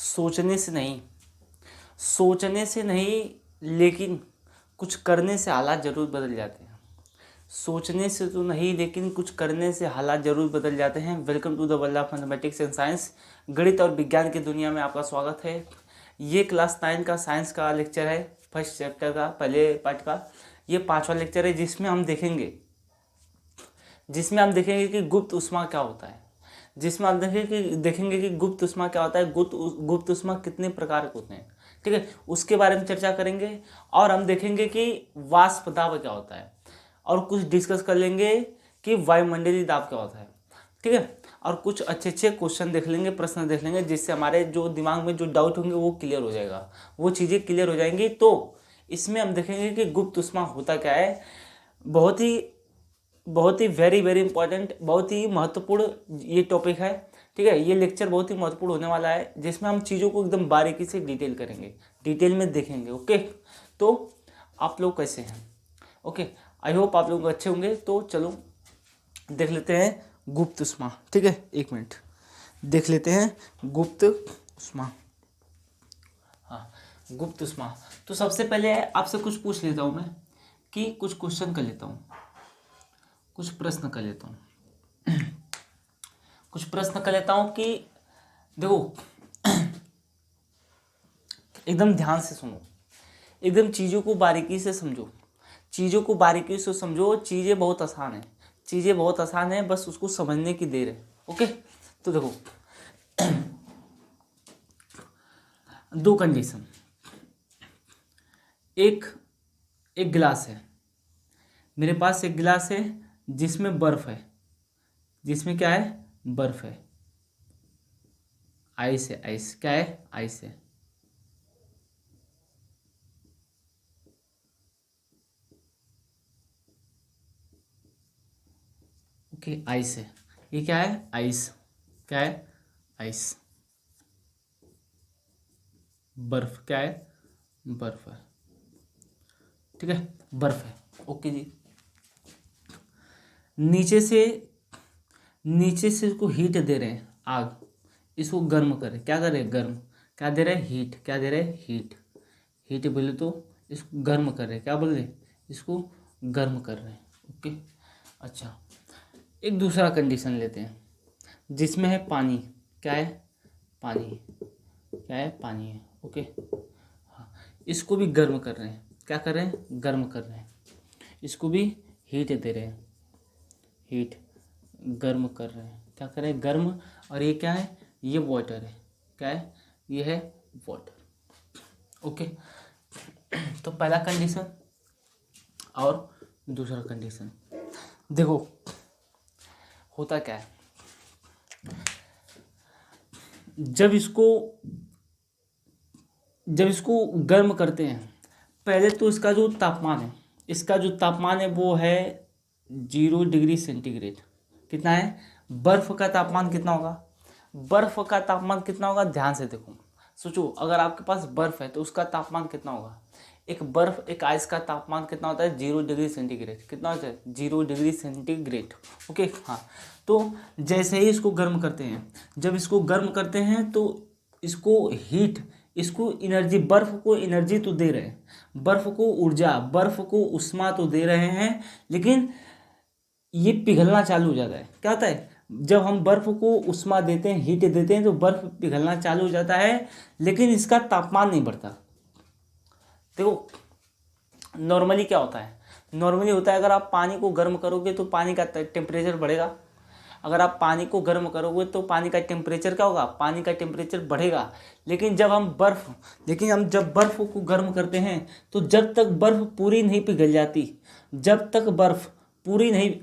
सोचने से नहीं लेकिन कुछ करने से हालात ज़रूर बदल जाते हैं। सोचने से तो नहीं लेकिन कुछ करने से हालात ज़रूर बदल जाते हैं। Welcome to the world of mathematics and science. गणित और विज्ञान की दुनिया में आपका स्वागत है। ये क्लास 9 का साइंस का लेक्चर है, फर्स्ट चैप्टर का, पहले पार्ट का। ये 5वां लेक्चर है जिसमें हम देखेंगे कि गुप्त ऊष्मा क्या होता है। देखेंगे कि गुप्त ऊष्मा क्या होता है, गुप्त ऊष्मा कितने प्रकार के होते हैं, ठीक है, उसके बारे में चर्चा करेंगे। और हम देखेंगे कि वाष्प दाब क्या होता है, और कुछ डिस्कस कर लेंगे कि वायुमंडलीय दाब क्या होता है, ठीक है। और कुछ अच्छे क्वेश्चन देख लेंगे, प्रश्न देख लेंगे, जिससे हमारे जो दिमाग में जो डाउट होंगे वो क्लियर हो जाएगा, वो चीज़ें क्लियर हो जाएंगी। तो इसमें हम देखेंगे कि गुप्त ऊष्मा होता क्या है। बहुत ही वेरी इंपॉर्टेंट, बहुत ही महत्वपूर्ण ये टॉपिक है, ठीक है। ये लेक्चर बहुत ही महत्वपूर्ण होने वाला है, जिसमें हम चीज़ों को एकदम बारीकी से डिटेल में देखेंगे। ओके, तो आप लोग कैसे हैं? ओके, आई होप आप लोग अच्छे होंगे। तो चलो देख लेते हैं गुप्त ऊष्मा, ठीक है। एक मिनट, देख लेते हैं गुप्त ऊष्मा। हाँ, गुप्त ऊष्मा। तो सबसे पहले आपसे कुछ पूछ लेता हूँ मैं, कि कुछ क्वेश्चन कर लेता हूँ, कुछ प्रश्न कर लेता हूँ कि देखो, एकदम ध्यान से सुनो, एकदम चीज़ों को बारीकी से समझो। चीज़ें बहुत आसान है, बस उसको समझने की देर है। ओके, तो देखो, दो कंडीशन। एक गिलास है, मेरे पास एक गिलास है जिसमें बर्फ है, जिसमें क्या है, बर्फ है, आइस है, आइस क्या है, आइस है। ओके, आइस है, ये क्या है, आइस, क्या है, आइस। बर्फ क्या है, बर्फ है, ठीक है, बर्फ है। ओके जी, नीचे से इसको हीट दे रहे हैं, आग, इसको गर्म कर रहे, क्या कर रहे हैं, गर्म, क्या दे रहे हैं, हीट, क्या दे रहे हैं, हीट बोले तो इसको गर्म कर रहे हैं, क्या बोल रहे हैं, इसको गर्म कर रहे हैं। ओके, अच्छा, एक दूसरा कंडीशन लेते हैं जिसमें है पानी, क्या है, पानी, क्या है, पानी है। ओके, हाँ, इसको भी गर्म कर रहे हैं, क्या कर रहे हैं, गर्म कर रहे हैं, इसको भी हीट दे रहे हैं, हीट, गर्म कर रहे हैं, क्या कर रहे हैं, गर्म। और ये क्या है, ये वाटर है, क्या है, ये है वाटर। ओके, तो पहला कंडीशन और दूसरा कंडीशन। देखो होता क्या है, जब इसको गर्म करते हैं, पहले तो इसका जो तापमान है वो है 0 डिग्री सेंटीग्रेड। कितना है, बर्फ का तापमान कितना होगा, ध्यान से देखो, सोचो, अगर आपके पास बर्फ है तो उसका तापमान कितना होगा। एक आइस का तापमान कितना होता है, 0 डिग्री सेंटीग्रेड। कितना होता है, 0 डिग्री सेंटीग्रेड। ओके, हाँ, तो जैसे ही इसको गर्म करते हैं, जब इसको गर्म करते हैं तो इसको एनर्जी, बर्फ को एनर्जी तो दे रहे हैं, बर्फ को उष्मा तो दे रहे हैं, लेकिन ये पिघलना चालू हो जाता है। क्या होता है, जब हम बर्फ को उष्मा देते हैं, हीट देते हैं, तो बर्फ पिघलना चालू हो जाता है, लेकिन इसका तापमान नहीं बढ़ता। देखो, नॉर्मली क्या होता है, अगर आप पानी को गर्म करोगे तो पानी का टेम्परेचर बढ़ेगा। अगर आप पानी को गर्म करोगे तो पानी का टेम्परेचर क्या होगा, पानी का टेम्परेचर बढ़ेगा। लेकिन जब बर्फ को गर्म करते हैं, तो जब तक बर्फ पूरी नहीं पिघल जाती,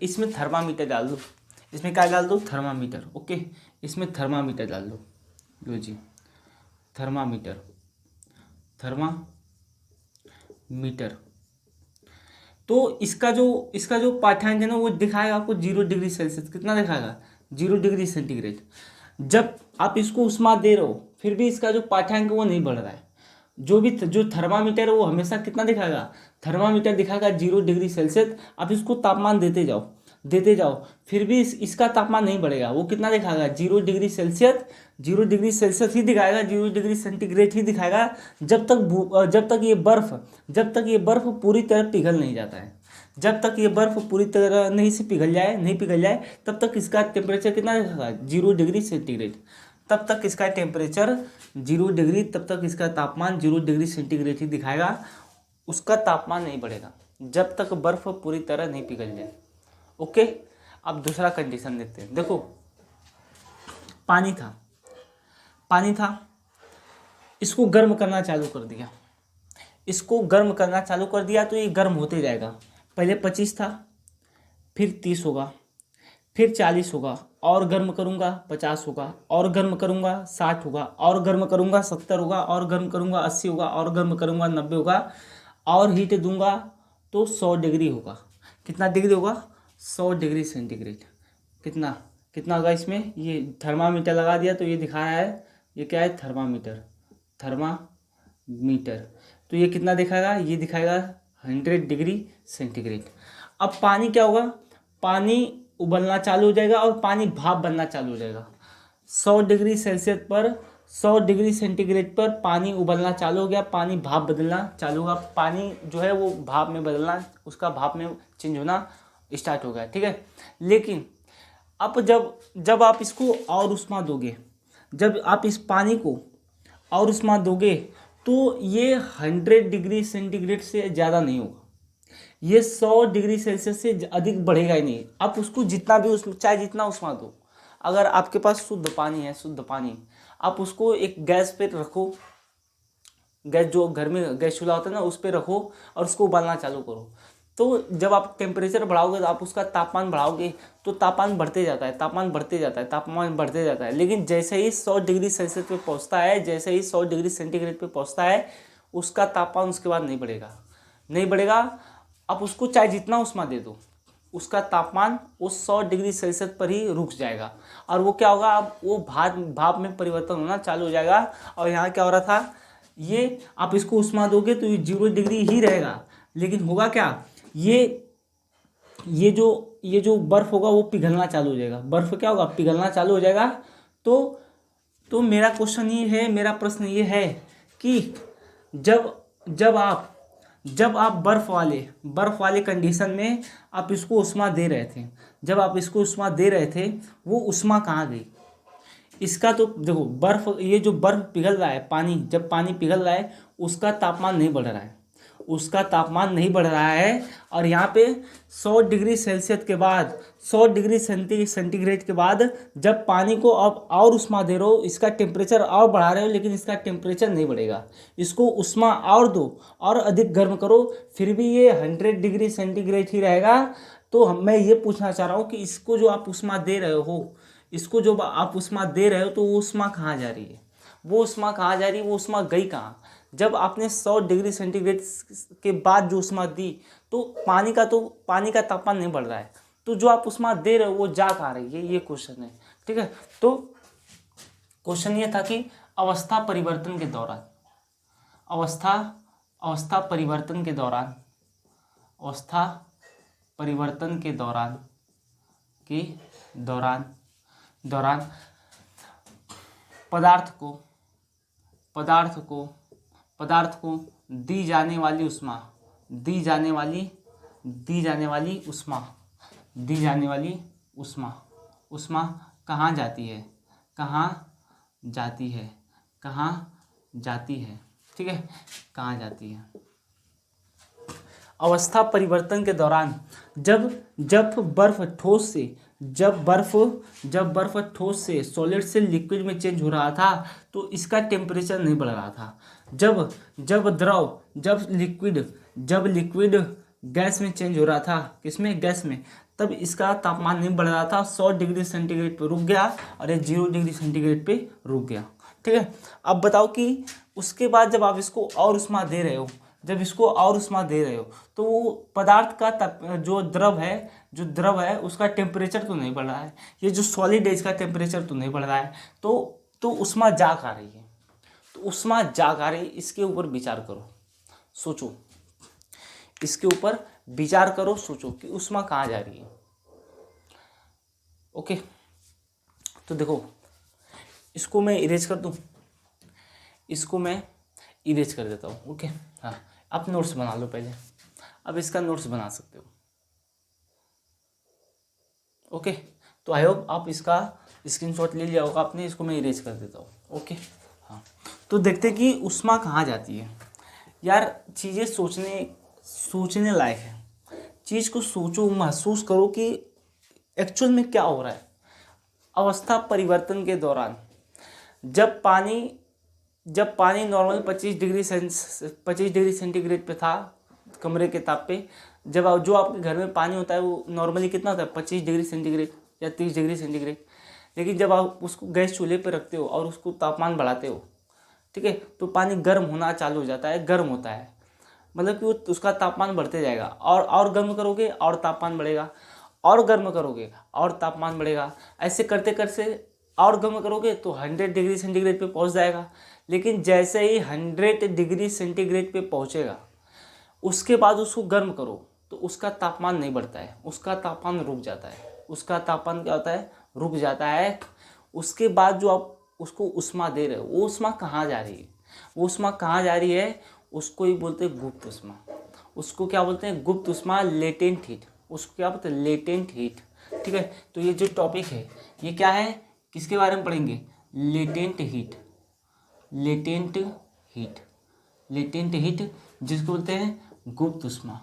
इसमें थर्मामीटर डाल दो, इसमें क्या डाल दो, थर्मामीटर। ओके, इसमें थर्मामीटर डाल दो, लो जी, थर्मामीटर, तो इसका जो पाठ्यांक है ना, वो दिखाएगा आपको 0 डिग्री सेल्सियस। कितना दिखाएगा, 0 डिग्री सेंटीग्रेड। जब आप इसको उष्मा दे रहे हो, फिर भी इसका जो पाठ्यांक है वो नहीं बढ़ रहा है। जो थर्मामीटर है वो हमेशा कितना दिखाएगा, थर्मामीटर दिखाएगा 0 डिग्री सेल्सियस। आप इसको तापमान देते जाओ, देते जाओ, फिर भी इसका तापमान नहीं बढ़ेगा। वो कितना दिखाएगा? 0 डिग्री सेल्सियस, 0 डिग्री सेल्सियस ही दिखाएगा, 0 डिग्री सेंटीग्रेड ही दिखाएगा, जब तक ये बर्फ पूरी तरह पिघल नहीं जाता है। जब तक ये बर्फ पूरी तरह नहीं पिघल जाए तब तक इसका टेम्परेचर कितना दिखाएगा? 0 डिग्री सेंटीग्रेड। तब तक इसका टेम्परेचर 0 डिग्री, तब तक इसका तापमान 0 डिग्री सेंटीग्रेड ही दिखाएगा। उसका तापमान नहीं बढ़ेगा जब तक बर्फ पूरी तरह नहीं पिघल जाए। ओके, अब दूसरा कंडीशन देखते हैं। देखो, पानी था, इसको गर्म करना चालू कर दिया, तो ये गर्म होते जाएगा। पहले 25 था, फिर 30 होगा, फिर 40 होगा, और गर्म करूँगा 50 होगा, और गर्म करूँगा 60 होगा, और गर्म करूँगा 70 होगा, और गर्म करूँगा 80 होगा, और गर्म करूँगा 90 होगा, और हीट दूंगा तो 100 डिग्री होगा। कितना डिग्री होगा? 100 डिग्री सेंटीग्रेड। कितना होगा इसमें? ये थर्मामीटर लगा दिया तो ये दिखा रहा है, ये क्या है? थर्मामीटर। तो ये कितना दिखाएगा? ये दिखाएगा 100 डिग्री सेंटीग्रेड। अब पानी क्या होगा? पानी उबलना चालू हो जाएगा और पानी भाप बनना चालू हो जाएगा। 100 डिग्री सेल्सियस पर, 100 डिग्री सेंटीग्रेड पर पानी उबलना चालू हो गया, पानी भाप बदलना चालू होगा। पानी जो है वो भाप में बदलना, उसका भाप में चेंज होना स्टार्ट हो गया। ठीक है, लेकिन अब जब आप इसको और उष्मा दोगे, जब आप इस पानी को और उष्मा दोगे तो ये 100 डिग्री सेंटीग्रेड से ज़्यादा नहीं होगा, ये 100 डिग्री सेल्सियस से अधिक बढ़ेगा ही नहीं। आप उसको जितना भी चाहे जितना उष्मा दो, अगर आपके पास शुद्ध पानी, आप उसको एक गैस पे रखो, गैस जो घर में गैस चूल्हा होता है ना, उस पर रखो और उसको उबालना चालू करो। तो जब आप टेम्परेचर बढ़ाओगे तो आप उसका तापमान बढ़ाओगे तो तापमान बढ़ते जाता है। लेकिन जैसे ही 100 डिग्री सेल्सियस पे पहुंचता है, जैसे ही 100 डिग्री सेंटीग्रेड पे पहुंचता है, उसका तापमान उसके बाद नहीं बढ़ेगा। आप उसको चाहे जितना उष्मा दे दो, उसका तापमान उस 100 डिग्री सेल्सियस पर ही रुक जाएगा। और वो क्या होगा? अब वो भाप में परिवर्तन होना चालू हो जाएगा। और यहाँ क्या हो रहा था? ये आप इसको उष्मा दोगे तो ये 0 डिग्री ही रहेगा, लेकिन होगा क्या? ये जो बर्फ होगा वो पिघलना चालू हो जाएगा। बर्फ क्या होगा? पिघलना चालू हो जाएगा। तो मेरा प्रश्न ये है कि जब आप बर्फ वाले कंडीशन में आप इसको उष्मा दे रहे थे, वो उष्मा कहाँ गई? इसका तो देखो, ये जो बर्फ पिघल रहा है, जब पानी पिघल रहा है, उसका तापमान नहीं बढ़ रहा है। और यहाँ पे 100 डिग्री सेल्सियस के बाद, 100 डिग्री सेंटीग्रेड के बाद जब पानी को अब और उष्मा दे रहे हो, इसका टेम्परेचर और बढ़ा रहे हो, लेकिन इसका टेम्परेचर नहीं बढ़ेगा। इसको उष्मा और दो और अधिक गर्म करो, फिर भी ये 100 डिग्री सेंटीग्रेड ही रहेगा। तो मैं ये पूछना चाह रहा हूँ कि इसको जो आप उष्मा दे रहे हो, तो वो उष्मा कहाँ जा रही है? वो उष्मा गई कहाँ? जब आपने 100 डिग्री सेंटीग्रेड के बाद जो उष्मा दी, तो पानी का तापमान नहीं बढ़ रहा है, तो जो आप उष्मा दे रहे हो वो जा कहाँ रही है? ये क्वेश्चन है। ठीक है, तो क्वेश्चन ये था कि अवस्था परिवर्तन के दौरान पदार्थ को दी जाने वाली उष्मा कहाँ जाती है? ठीक है, कहाँ जाती है? अवस्था परिवर्तन के दौरान जब बर्फ ठोस से सॉलिड से लिक्विड में चेंज हो रहा था, तो इसका टेम्परेचर नहीं बढ़ रहा था। जब लिक्विड गैस में चेंज हो रहा था, किसमें? गैस में, तब इसका तापमान नहीं बढ़ रहा था। 100 डिग्री सेंटीग्रेड पे रुक गया और ये 0 डिग्री सेंटीग्रेड पे रुक गया। ठीक है, अब बताओ कि उसके बाद जब आप इसको और उष्मा दे रहे हो, तो वो पदार्थ का जो द्रव है उसका टेम्परेचर तो नहीं बढ़ रहा है, ये जो सॉलिड है इसका टेम्परेचर तो नहीं बढ़ रहा है, तो उष्मा जा कहाँ रही है? इसके ऊपर विचार करो, सोचो, कि उष्मा कहाँ जा रही है? ओके, तो देखो इसको मैं इरेज कर दूं, इसको मैं इरेज कर देता हूँ। ओके, हाँ आप नोट्स बना लो पहले, अब इसका नोट्स बना सकते हो। ओके, तो आई होप आप इसका स्क्रीनशॉट ले लिया होगा आपने, इसको मैं इरेज कर देता हूँ। ओके, हाँ तो देखते कि उष्मा कहाँ जाती है। यार चीज़ें सोचने लायक है, चीज़ को सोचो, महसूस करो कि एक्चुअल में क्या हो रहा है। अवस्था परिवर्तन के दौरान जब पानी नॉर्मल 25 डिग्री सेंटीग्रेड पे था, कमरे के ताप पे, जब जो आपके घर में पानी होता है वो नॉर्मली कितना होता है 25 डिग्री सेंटीग्रेड या 30 डिग्री सेंटीग्रेड। लेकिन जब आप उसको गैस चूल्हे पे रखते हो और उसको तापमान बढ़ाते हो, ठीक है, तो पानी गर्म होना चालू हो जाता है, गर्म होता है, मतलब कि वो उसका तापमान बढ़ते जाएगा, और गर्म करोगे और तापमान बढ़ेगा, और गर्म करोगे और तापमान बढ़ेगा, ऐसे करते करते और गर्म करोगे तो 100 डिग्री सेंटीग्रेड पे पहुंच जाएगा। लेकिन जैसे ही 100 डिग्री सेंटीग्रेड पे पहुंचेगा, उसके बाद उसको गर्म करो तो उसका तापमान नहीं बढ़ता है, उसका तापमान रुक जाता है। उसका तापमान क्या होता है, रुक जाता है। उसके बाद जो आप उसको उष्मा दे रहे हो, वो उष्मा कहाँ जा रही है, वो उष्मा कहाँ जा रही है, उसको ही बोलते हैं गुप्त उष्मा। उसको क्या बोलते हैं, गुप्त उष्मा, लेटेंट हीट। उसको क्या बोलते हैं, लेटेंट हीट। ठीक है, तो ये जो टॉपिक है ये क्या है, किसके बारे में पढ़ेंगे, latent heat. Latent heat, latent heat जिसको बोलते हैं गुप्त उष्मा,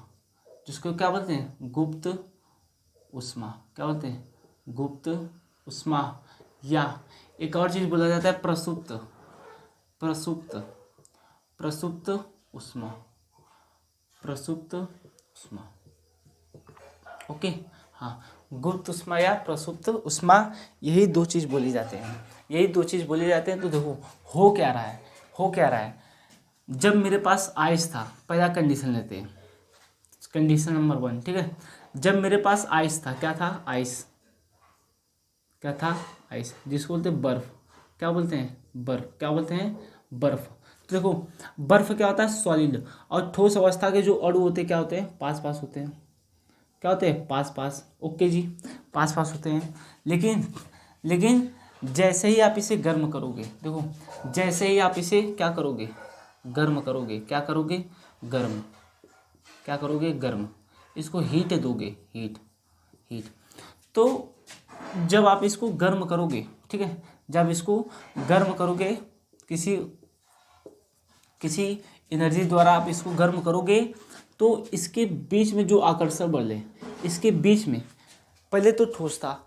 जिसको क्या बोलते हैं, गुप्त उष्मा। क्या बोलते हैं, गुप्त उष्मा। या एक और चीज़ बोला जाता है प्रसुप्त, प्रसुप्त, प्रसुप्त उष्मा, प्रसुप्त उष्मा। ओके, हाँ गुप्त उष्मा या प्रसुप्त उष्मा, यही दो चीज़ बोली जाते हैं, यही दो चीज़ बोली जाते हैं। तो देखो हो क्या रहा है, हो क्या रहा है, जब मेरे पास आइस था, पहला कंडीशन लेते हैं, कंडीशन नंबर 1। ठीक है, जब मेरे पास आइस था, क्या था, आइस, क्या था, आइस, जिसको बोलते हैं बर्फ। क्या बोलते हैं, बर्फ। क्या बोलते हैं, बर्फ। तो देखो बर्फ क्या होता है, सॉलिड। और ठोस अवस्था के जो अणु होते हैं क्या होते हैं, पास पास होते हैं। क्या होते हैं, पास पास। ओके जी, पास पास होते हैं। लेकिन जैसे ही आप इसे गर्म करोगे, देखो जैसे ही आप इसे क्या करोगे, गर्म करोगे, क्या करोगे, गर्म, क्या करोगे, गर्म, इसको हीट दोगे, हीट, हीट। तो जब आप इसको गर्म करोगे, ठीक है, जब इसको गर्म करोगे, किसी एनर्जी द्वारा आप इसको गर्म करोगे, तो इसके बीच में जो आकर्षण बल है, इसके बीच में, पहले तो ठोस था,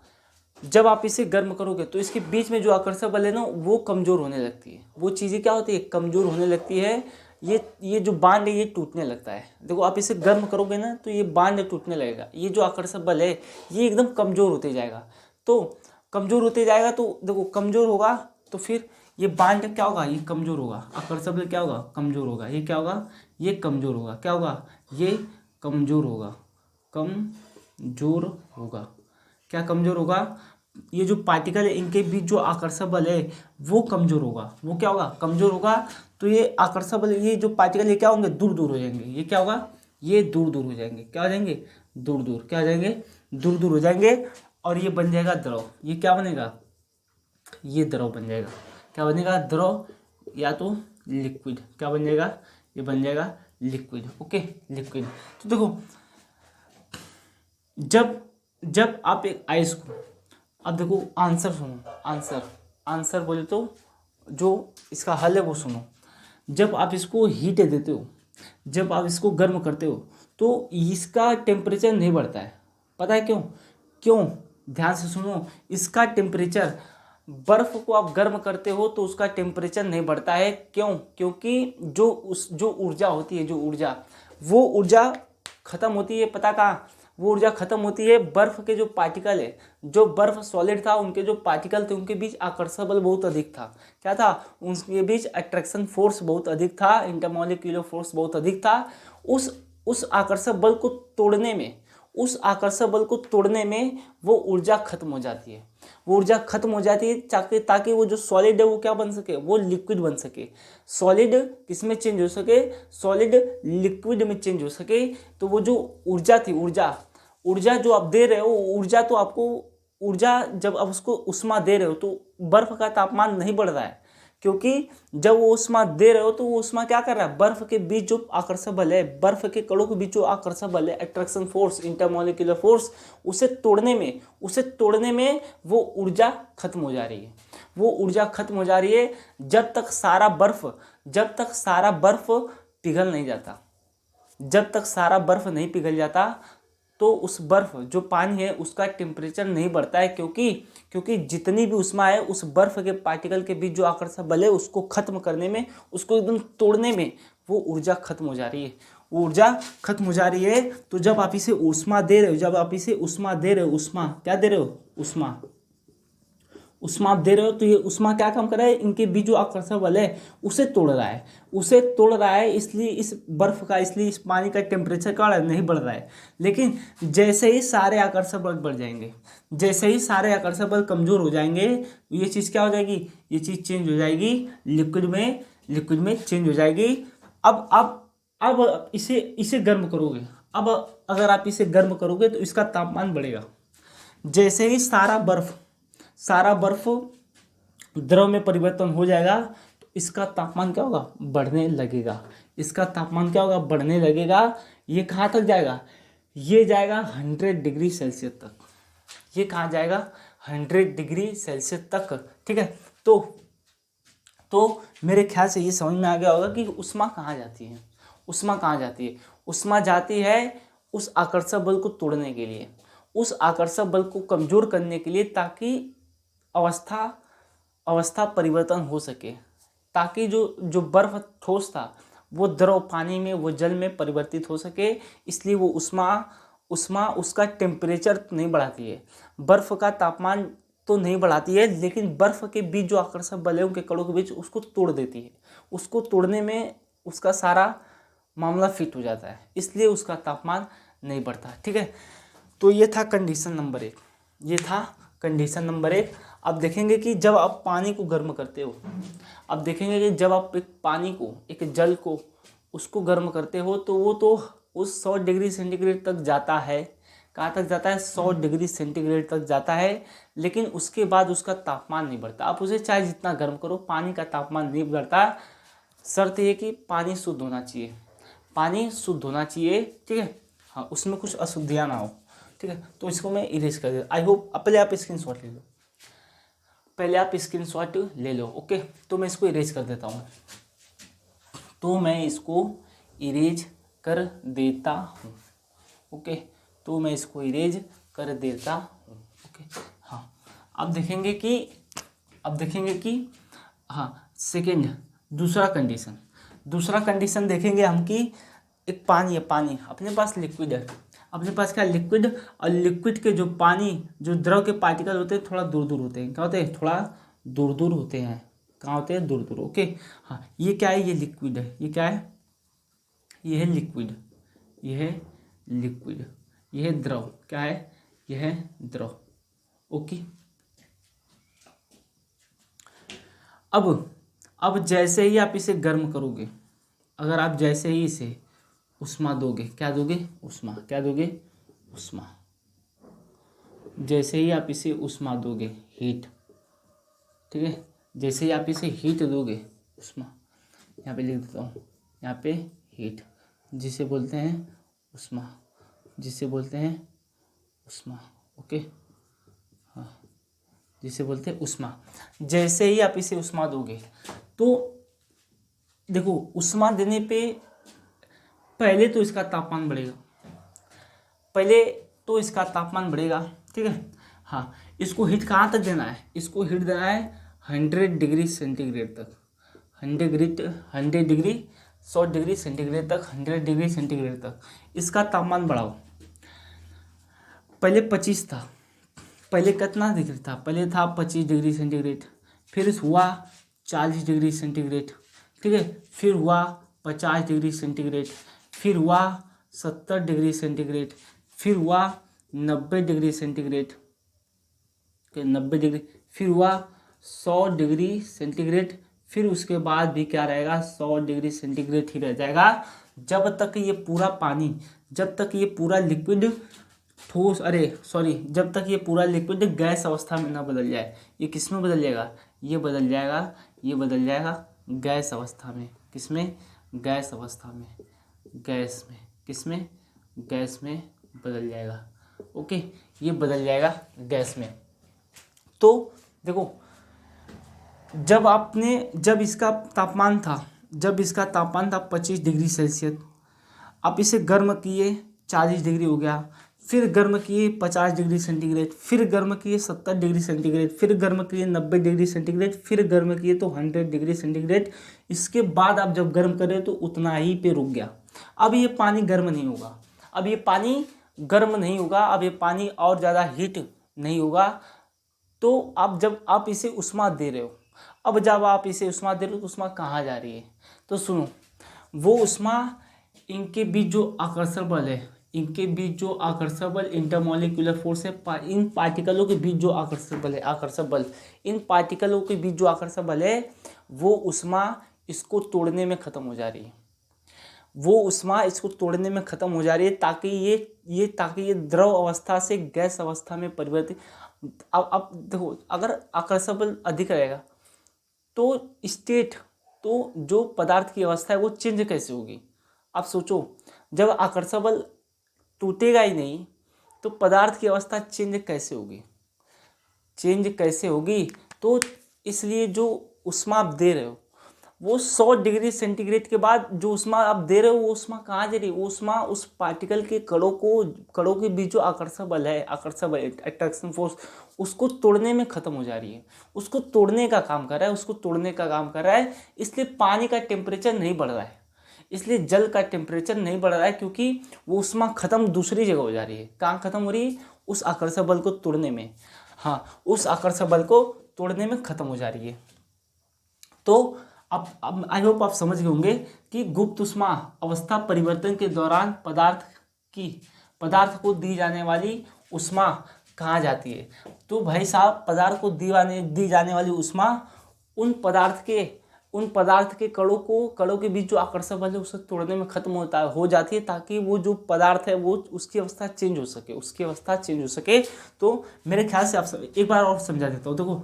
जब आप इसे गर्म करोगे तो इसके बीच में जो आकर्षण बल है ना, वो कमज़ोर होने लगती है। वो चीज़ें क्या होती है, कमज़ोर होने लगती है। ये जो बांध है ये टूटने लगता है। देखो आप इसे गर्म करोगे ना तो ये बांध टूटने लगेगा, ये जो आकर्षण बल है ये एकदम कमज़ोर होते जाएगा। तो कमज़ोर होते जाएगा, तो देखो कमज़ोर होगा तो फिर ये बांध क्या होगा, ये कमज़ोर होगा, आकर्षण बल क्या होगा, कमज़ोर होगा। ये क्या होगा, ये कमज़ोर होगा। क्या होगा, ये कमज़ोर होगा, कमज़ोर होगा। क्या कमज़ोर होगा, ये जो पार्टिकल है इनके बीच जो आकर्षण बल है वो कमज़ोर होगा। वो क्या होगा, कमज़ोर होगा। तो ये आकर्षण बल, ये जो पार्टिकल ये क्या होंगे, दूर दूर हो जाएंगे। ये क्या होगा, ये दूर दूर हो जाएंगे। क्या हो जाएंगे, दूर दूर। क्या हो जाएंगे, दूर दूर हो जाएंगे। और ये बन जाएगा द्रव। ये क्या बनेगा, ये द्रव बन जाएगा। क्या बनेगा, द्रव या तो लिक्विड। क्या बन जाएगा, ये बन जाएगा लिक्विड। Okay, liquid. तो देखो जब आप एक आइस को, अब देखो आंसर सुनो, आंसर बोले तो जो इसका हल है वो सुनो। जब आप इसको हीट देते हो, जब आप इसको गर्म करते हो तो इसका टेम्परेचर नहीं बढ़ता है। पता है क्यों, क्यों, ध्यान से सुनो। इसका टेम्परेचर, बर्फ को आप गर्म करते हो तो उसका टेम्परेचर नहीं बढ़ता है। क्यों, क्योंकि जो ऊर्जा होती है, वो ऊर्जा खत्म होती है। पता कहाँ, वो ऊर्जा खत्म होती है, बर्फ के जो पार्टिकल है, जो बर्फ सॉलिड था उनके जो पार्टिकल थे उनके बीच आकर्षण बल बहुत अधिक था। क्या था, उनके बीच अट्रैक्शन फोर्स बहुत अधिक था, इंटरमॉलिक्यूलर फोर्स बहुत अधिक था। उस आकर्षण बल को तोड़ने में वो ऊर्जा खत्म हो जाती है। वो ऊर्जा खत्म हो जाती है ताकि वो जो सॉलिड है वो क्या बन सके, वो लिक्विड बन सके। सॉलिड किस में चेंज हो सके, सॉलिड लिक्विड में चेंज हो सके। तो वो जो ऊर्जा थी, ऊर्जा जो आप दे रहे हो, ऊर्जा तो आपको ऊर्जा जब आप उसको उष्मा दे रहे हो तो बर्फ का तापमान नहीं बढ़ रहा है, क्योंकि जब वो उष्मा दे रहे हो तो वो उष्मा क्या कर रहा है, बर्फ के बीच जो आकर्षण बल है, बर्फ के कणों के बीच जो आकर्षण बल है, अट्रैक्शन फोर्स, इंटरमोलिकुलर फोर्स, उसे तोड़ने में वो ऊर्जा खत्म हो जा रही है। वो ऊर्जा खत्म हो जा रही है जब तक सारा बर्फ पिघल नहीं जाता। जब तक सारा बर्फ नहीं पिघल जाता तो उस बर्फ जो पानी है उसका टेम्परेचर नहीं बढ़ता है, क्योंकि जितनी भी उष्मा है उस बर्फ के पार्टिकल के बीच जो आकर्षण बल है उसको खत्म करने में, उसको एकदम तोड़ने में वो ऊर्जा खत्म हो जा रही है। वो ऊर्जा खत्म हो जा रही है। तो जब आप इसे उष्मा दे रहे हो, उष्मा क्या दे रहे हो, उष्मा दे रहे हो, तो ये उष्मा क्या काम कर रहा है, इनके बीच जो आकर्षण बल है उसे तोड़ रहा है। इसलिए इस पानी का टेम्परेचर क्या नहीं बढ़ रहा है। लेकिन जैसे ही सारे आकर्षण बल बढ़ जाएंगे, जैसे ही सारे आकर्षण बल कमजोर हो जाएंगे, ये चीज़ क्या हो जाएगी, ये चीज़ चेंज हो जाएगी, लिक्विड में चेंज हो जाएगी। अब इसे गर्म करोगे। अब अगर आप इसे गर्म करोगे तो इसका तापमान बढ़ेगा। जैसे ही सारा बर्फ द्रव में परिवर्तन हो जाएगा तो इसका तापमान क्या होगा, बढ़ने लगेगा। ये कहाँ तक जाएगा, ये जाएगा 100 डिग्री सेल्सियस तक। ये कहाँ जाएगा, 100 डिग्री सेल्सियस तक। ठीक है, तो मेरे ख्याल से ये समझ में आ गया होगा कि उष्मा कहाँ जाती है। उष्मा जाती है उस आकर्षण बल को तोड़ने के लिए, उस आकर्षण बल को कमजोर करने के लिए, ताकि अवस्था परिवर्तन हो सके, ताकि जो बर्फ ठोस था वो द्रव पानी में, वो जल में परिवर्तित हो सके। इसलिए वो उष्मा उसका टेम्परेचर नहीं बढ़ाती है, बर्फ का तापमान तो नहीं बढ़ाती है, लेकिन बर्फ के बीच जो आकर्षण बल है उनके कणों के बीच उसको तोड़ देती है। उसको तोड़ने में उसका सारा मामला फिट हो जाता है, इसलिए उसका तापमान नहीं बढ़ता। ठीक है, तो ये था कंडीशन नंबर एक। अब देखेंगे कि जब आप पानी को गर्म करते हो, एक जल को उसको गर्म करते हो तो वो तो उस 100 डिग्री सेंटीग्रेड तक जाता है। कहाँ तक जाता है, 100 डिग्री सेंटीग्रेड तक जाता है, लेकिन उसके बाद उसका तापमान नहीं बढ़ता। आप उसे चाहे जितना गर्म करो, पानी का तापमान नहीं बढ़ता। शर्त ये कि पानी शुद्ध होना चाहिए। ठीक है, हाँ, उसमें कुछ अशुद्धियाँ ना हो। ठीक है, तो इसको मैं इरेज कर देता। आई होप पहले आप स्क्रीनशॉट ले लो। ओके, तो मैं इसको इरेज कर देता हूँ। ओके, हाँ, अब देखेंगे कि हाँ, दूसरा कंडीशन देखेंगे हम कि एक पानी अपने पास लिक्विड है, लिक्विड, और लिक्विड के जो द्रव के पार्टिकल होते हैं थोड़ा दूर दूर होते हैं। क्या होते हैं, थोड़ा दूर दूर होते हैं। कहाँ होते हैं, दूर दूर। ओके, हाँ, ये क्या है, ये लिक्विड है। ये क्या है, ये है लिक्विड, ये है द्रव। क्या है, ये है द्रव। ओके, अब जैसे ही आप इसे गर्म करोगे, अगर आप जैसे ही इसे उष्मा दोगे, क्या दोगे, उष्मा। जैसे ही आप इसे उष्मा दोगे, हीट। ठीक है, जैसे ही आप इसे हीट दोगे, उष्मा, यहाँ पे लिख देता हूँ, यहाँ पे हीट, जिसे बोलते हैं उष्मा। ओके, हाँ, जिसे बोलते हैं उष्मा। जैसे ही आप इसे उष्मा दोगे तो देखो, उष्मा देने पे पहले तो इसका तापमान बढ़ेगा। ठीक है, हाँ, इसको हीट कहाँ तक देना है, 100 डिग्री सेंटीग्रेड तक। 100 डिग्री 100 डिग्री सेंटीग्रेड तक, 100 डिग्री सेंटीग्रेड तक इसका तापमान बढ़ाओ। पहले 25 था, पहले कितना डिग्री था, पहले था 25 डिग्री सेंटीग्रेड, फिर हुआ 40 डिग्री सेंटीग्रेड। ठीक है, फिर हुआ 50 डिग्री सेंटीग्रेड, फिर हुआ 70 डिग्री सेंटीग्रेड, फिर हुआ 90 डिग्री सेंटीग्रेड, 90 डिग्री, फिर हुआ 100 डिग्री सेंटीग्रेड, फिर उसके बाद भी क्या रहेगा, 100 डिग्री सेंटीग्रेड ही रह जाएगा, जब तक ये पूरा लिक्विड ठोस, अरे सॉरी, जब तक ये पूरा लिक्विड गैस अवस्था में ना बदल जाए। ये किस में बदल जाएगा, ये बदल जाएगा, ये बदल जाएगा गैस अवस्था में। किस में, गैस अवस्था में, गैस में, किस में, गैस में बदल जाएगा। ओके, ये बदल जाएगा गैस में। तो देखो, जब इसका तापमान था, 25 डिग्री सेल्सियस, आप इसे गर्म किए 40 डिग्री हो गया, फिर गर्म किए 50 डिग्री सेंटीग्रेड, फिर गर्म किए 70 डिग्री सेंटीग्रेड, फिर गर्म किए 90 डिग्री सेंटीग्रेड, फिर गर्म किए तो 100 डिग्री सेंटीग्रेड। इसके बाद आप जब गर्म करें तो उतना ही पे रुक गया। अब ये पानी गर्म नहीं होगा, अब ये पानी गर्म नहीं होगा, अब ये पानी और ज़्यादा हीट नहीं होगा। तो अब जब आप इसे उष्मा दे रहे हो, अब जब आप इसे उष्मा दे रहे हो तो उष्मा कहाँ जा रही है, तो सुनो, वो उष्मा इनके बीच जो आकर्षण बल है, इनके बीच जो आकर्षण बल, इंटरमॉलिक्यूलर फोर्स है, इन पार्टिकलों के बीच जो आकर्षण बल है, इन पार्टिकलों के बीच जो आकर्षण बल है, वो उष्मा इसको तोड़ने में खत्म हो जा रही है। वो उष्मा इसको तोड़ने में खत्म हो जा रही है ताकि ये द्रव अवस्था से गैस अवस्था में परिवर्तित। अब देखो, अगर आकर्षण बल अधिक रहेगा तो तो जो पदार्थ की अवस्था है वो चेंज कैसे होगी। आप सोचो, जब आकर्षण बल टूटेगा ही नहीं तो पदार्थ की अवस्था चेंज कैसे होगी। तो इसलिए जो उष्मा आप दे रहे हो, वो 100 डिग्री सेंटीग्रेड के बाद जो उष्मा आप दे रहे हो, वो उष्मा कहाँ जा रही है, वो उष्मा उस पार्टिकल के कणों के बीच जो आकर्षण बल है, अट्रैक्शन फोर्स, उसको तोड़ने में खत्म हो जा रही है, उसको तोड़ने का काम कर रहा है। इसलिए पानी का टेम्परेचर नहीं बढ़ रहा है, इसलिए जल का टेम्परेचर नहीं बढ़ रहा है, क्योंकि वो उष्मा खत्म दूसरी जगह हो जा रही है। कहाँ खत्म हो रही है, उस आकर्षण बल को तोड़ने में, हाँ, उस आकर्षण बल को तोड़ने में खत्म हो जा रही है। तो अब आई होप आप समझ गए होंगे कि गुप्त उष्मा अवस्था परिवर्तन के दौरान पदार्थ को दी जाने वाली उष्मा कहाँ जाती है। तो भाई साहब, पदार्थ को दी जाने वाली उष्मा उन पदार्थ के कणों के बीच जो आकर्षण बल है उसे तोड़ने में खत्म हो जाती है, ताकि वो जो पदार्थ है वो उसकी अवस्था चेंज हो सके। तो मेरे ख्याल से आप सब एक बार और समझा देता हूँ। देखो,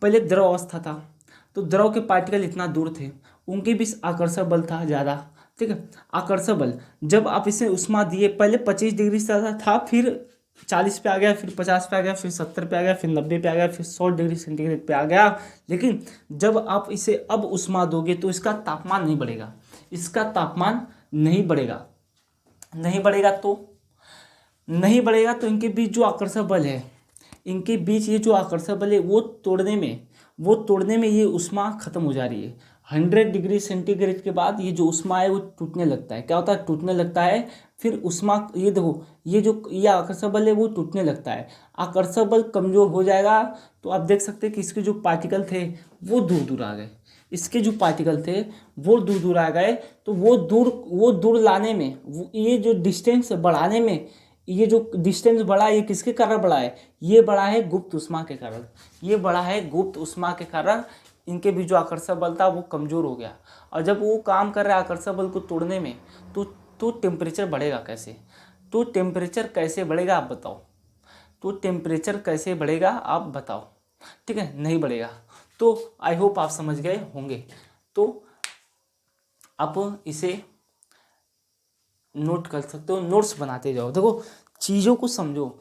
पहले द्रव अवस्था था, तो द्रव के पार्टिकल इतना दूर थे, उनके बीच आकर्षण बल था ज़्यादा, ठीक है। आकर्षण बल जब आप इसे उष्मा दिए, पहले 25 डिग्री से था, फिर 40 पे आ गया, फिर 50 पे आ गया, फिर 70 पे आ गया, फिर 90 पे आ गया, फिर 100 डिग्री सेंटीग्रेड पे आ गया। लेकिन जब आप इसे अब उष्मा दोगे तो इसका तापमान नहीं बढ़ेगा, नहीं बढ़ेगा तो इनके बीच जो आकर्षण बल है, वो तोड़ने में ये उष्मा खत्म हो जा रही है। 100 डिग्री सेंटीग्रेड के बाद ये जो उष्मा है वो टूटने लगता है। क्या होता है, टूटने लगता है। फिर उष्मा, ये देखो, ये आकर्षण बल है वो टूटने लगता है, आकर्षण बल कमजोर हो जाएगा। तो आप देख सकते हैं कि इसके जो पार्टिकल थे वो दूर दूर आ गए, तो वो दूर लाने में, ये जो डिस्टेंस बढ़ाने में, ये जो डिस्टेंस बढ़ा, ये किसके कारण बढ़ा है, ये बढ़ा है गुप्त उष्मा के कारण। इनके बीच जो आकर्षण बल था वो कमजोर हो गया, और जब वो काम कर रहा है आकर्षण बल को तोड़ने में, तो टेम्परेचर बढ़ेगा कैसे, आप बताओ। ठीक है, नहीं बढ़ेगा। तो आई होप आप समझ गए होंगे। तो आप इसे नोट कर सकते हो, नोट्स बनाते जाओ। देखो, चीज़ों को समझो,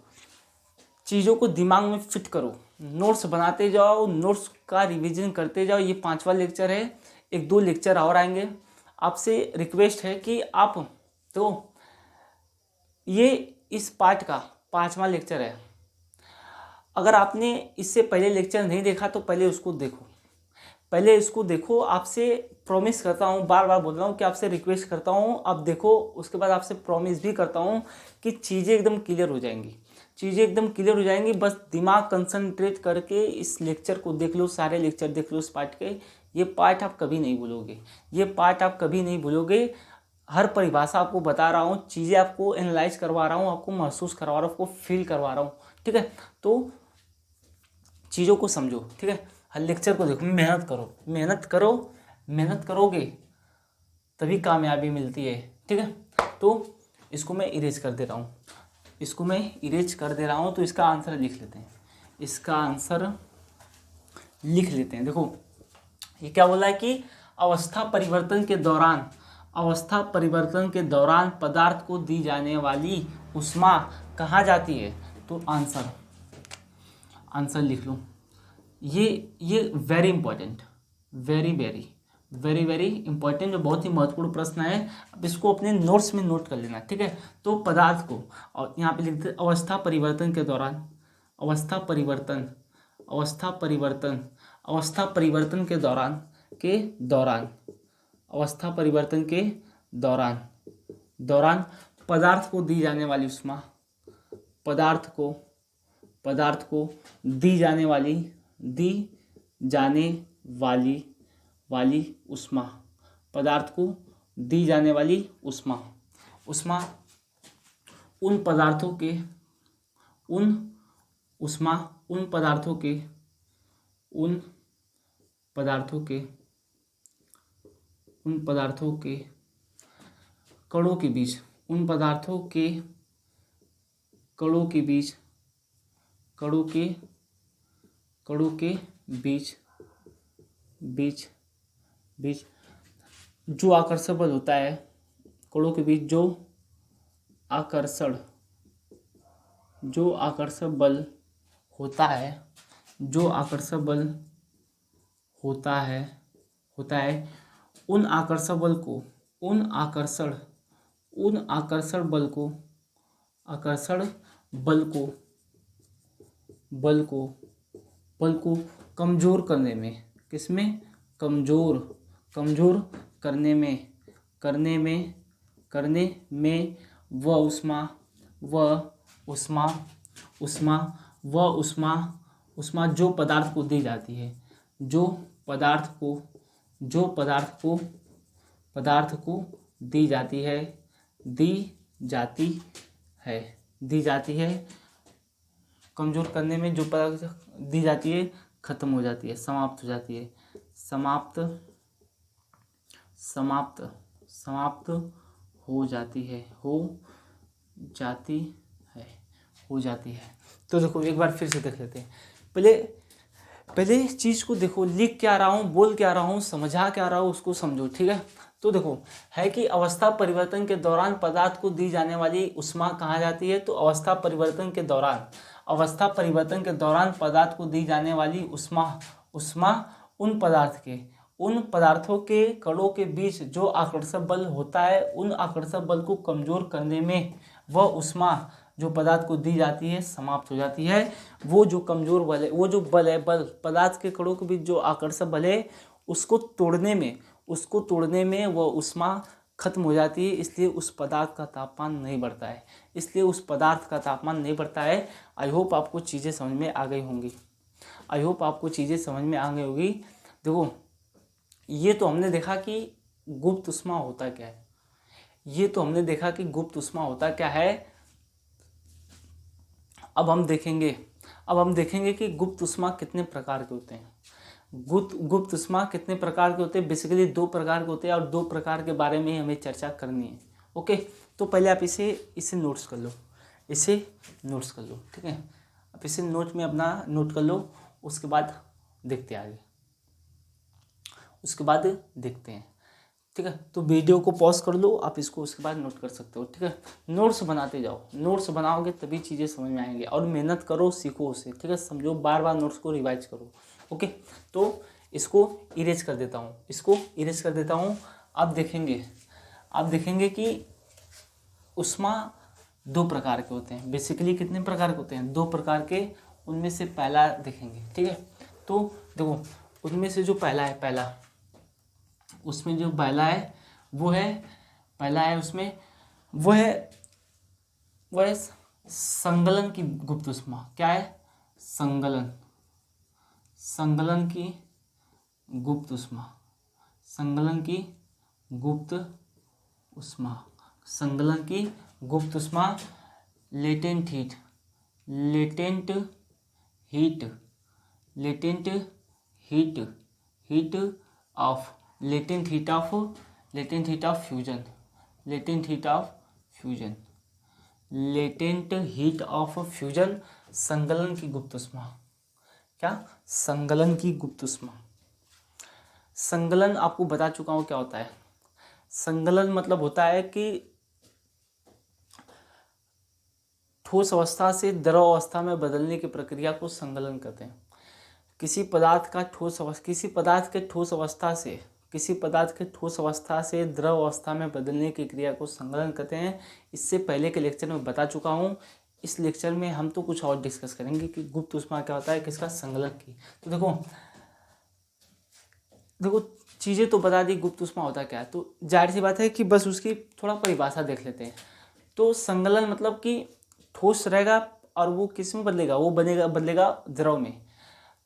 चीज़ों को दिमाग में फिट करो, नोट्स बनाते जाओ, नोट्स का रिवीजन करते जाओ। ये 5वां लेक्चर है, 1-2 लेक्चर और आएंगे। आपसे रिक्वेस्ट है कि आप, तो ये इस पार्ट का 5वां लेक्चर है। अगर आपने इससे पहले लेक्चर नहीं देखा तो पहले इसको देखो। आपसे प्रॉमिस करता हूँ, बार बार बोल रहा हूँ कि आपसे रिक्वेस्ट करता हूँ, आप देखो। उसके बाद आपसे प्रॉमिस भी करता हूँ कि चीज़ें एकदम क्लियर हो जाएंगी। बस दिमाग कंसंट्रेट करके इस लेक्चर को देख लो, सारे लेक्चर देख लो इस पार्ट के। ये पार्ट आप कभी नहीं भूलोगे। हर परिभाषा आपको बता रहा हूँ, चीज़ें आपको एनालाइज करवा रहा हूँ, आपको महसूस करवा रहा हूँ, आपको फील करवा रहा हूँ। ठीक है, तो चीज़ों को समझो। ठीक है, हर लेक्चर को देखो, मेहनत करोगे तभी कामयाबी मिलती है। ठीक है, तो इसको मैं इरेज कर दे रहा हूँ। इसको मैं इरेज कर दे रहा हूँ, तो इसका आंसर लिख लेते हैं, इसका आंसर लिख लेते हैं। देखो ये क्या बोला है कि अवस्था परिवर्तन के दौरान, अवस्था परिवर्तन के दौरान पदार्थ को दी जाने वाली ऊष्मा कहाँ जाती है, तो आंसर लिख लो। ये very important, very very very very important, जो बहुत ही महत्वपूर्ण प्रश्न है। अब इसको अपने नोट्स में नोट कर लेना, ठीक है। तो पदार्थ को, और यहाँ पे लिखते हैं अवस्था परिवर्तन के दौरान, अवस्था परिवर्तन, अवस्था परिवर्तन, अवस्था परिवर्तन के दौरान, अवस्था परिवर्तन के दौरान पदार्थ को दी जाने वाली ऊष्मा, पदार्थ को दी जाने वाली ऊष्मा, पदार्थ को दी जाने वाली ऊष्मा उन पदार्थों के, कणों के बीच, उन पदार्थों के कणों के बीच जो आकर्षण बल होता है, कणों के बीच जो आकर्षण बल होता है, उन आकर्षण बल को कमजोर करने में, किसमें, कमजोर करने में वह ऊष्मा जो पदार्थ को दी जाती है, जो पदार्थ को दी जाती है, कमजोर करने में जो पदार्थ दी जाती है, खत्म हो जाती है, समाप्त हो जाती है, समाप्त हो जाती है। तो देखो एक बार फिर से देख लेते हैं। पहले इस चीज को देखो, लिख क्या रहा हूँ, बोल क्या रहा हूँ, समझा क्या रहा हूँ, उसको समझो, ठीक है। तो देखो है कि अवस्था परिवर्तन के दौरान पदार्थ को दी जाने वाली ऊष्मा कहाँ जाती है, तो अवस्था परिवर्तन के दौरान पदार्थ को दी जाने वाली ऊष्मा उन पदार्थों के कणों के बीच जो आकर्षण बल होता है, उन आकर्षण बल को कमजोर करने में वह ऊष्मा जो पदार्थ को दी जाती है, समाप्त हो जाती है। वो जो कमजोर बल है, वो जो बल है, पदार्थ के कणों के बीच जो आकर्षण बल है, उसको तोड़ने में वह ऊष्मा खत्म हो जाती है। इसलिए उस पदार्थ का तापमान नहीं बढ़ता है। आई होप आपको चीज़ें समझ में आ गई होंगी। देखो ये तो हमने देखा कि गुप्त ऊष्मा होता क्या है। अब हम देखेंगे कि गुप्त ऊष्मा कितने प्रकार के होते हैं। गुप्त ऊष्मा कितने प्रकार के होते हैं, बेसिकली 2 प्रकार के होते हैं, और 2 प्रकार के बारे में हमें चर्चा करनी है। ओके, तो पहले आप इसे नोट्स कर लो, ठीक है। आप इसे नोट में अपना नोट कर लो, उसके बाद देखते हैं, ठीक है। तो वीडियो को पॉज कर लो, आप इसको उसके बाद नोट कर सकते हो, ठीक है। नोट्स बनाते जाओ, नोट्स बनाओगे तभी चीज़ें समझ में आएंगी, और मेहनत करो, सीखो उसे, ठीक है। समझो, बार बार नोट्स को रिवाइज करो। ओके, तो इसको इरेज कर देता हूँ। आप देखेंगे कि ऊष्मा 2 प्रकार के होते हैं। बेसिकली कितने प्रकार के होते हैं, 2 प्रकार के। उनमें से पहला देखेंगे, ठीक है। तो देखो उनमें से जो पहला है, उसमें जो पहला है वो है संगलन की गुप्त ऊष्मा। क्या है, संगलन की गुप्त ऊष्मा, latent heat of fusion, latent heat of fusion, संगलन की गुप्त ऊष्मा। क्या? संगलन की गुप्त ऊष्मा। संगलन आपको बता चुका हूँ क्या होता है। संगलन मतलब होता है कि ठोस अवस्था से द्रव अवस्था में बदलने की प्रक्रिया को संगलन कहते हैं। किसी पदार्थ के ठोस अवस्था से द्रव अवस्था में बदलने की क्रिया को संगलन कहते हैं। इससे पहले के लेक्चर में बता चुका हूँ। इस लेक्चर में हम तो कुछ और डिस्कस करेंगे कि गुप्त ऊष्मा क्या होता है, किसका, संगलन की। तो देखो चीज़ें तो बता दी, गुप्त ऊष्मा होता क्या है, तो जाहिर सी बात है कि बस उसकी थोड़ा परिभाषा देख लेते हैं। तो संगलन मतलब कि ठोस रहेगा और वो किस में बदलेगा, वो बदलेगा द्रव में।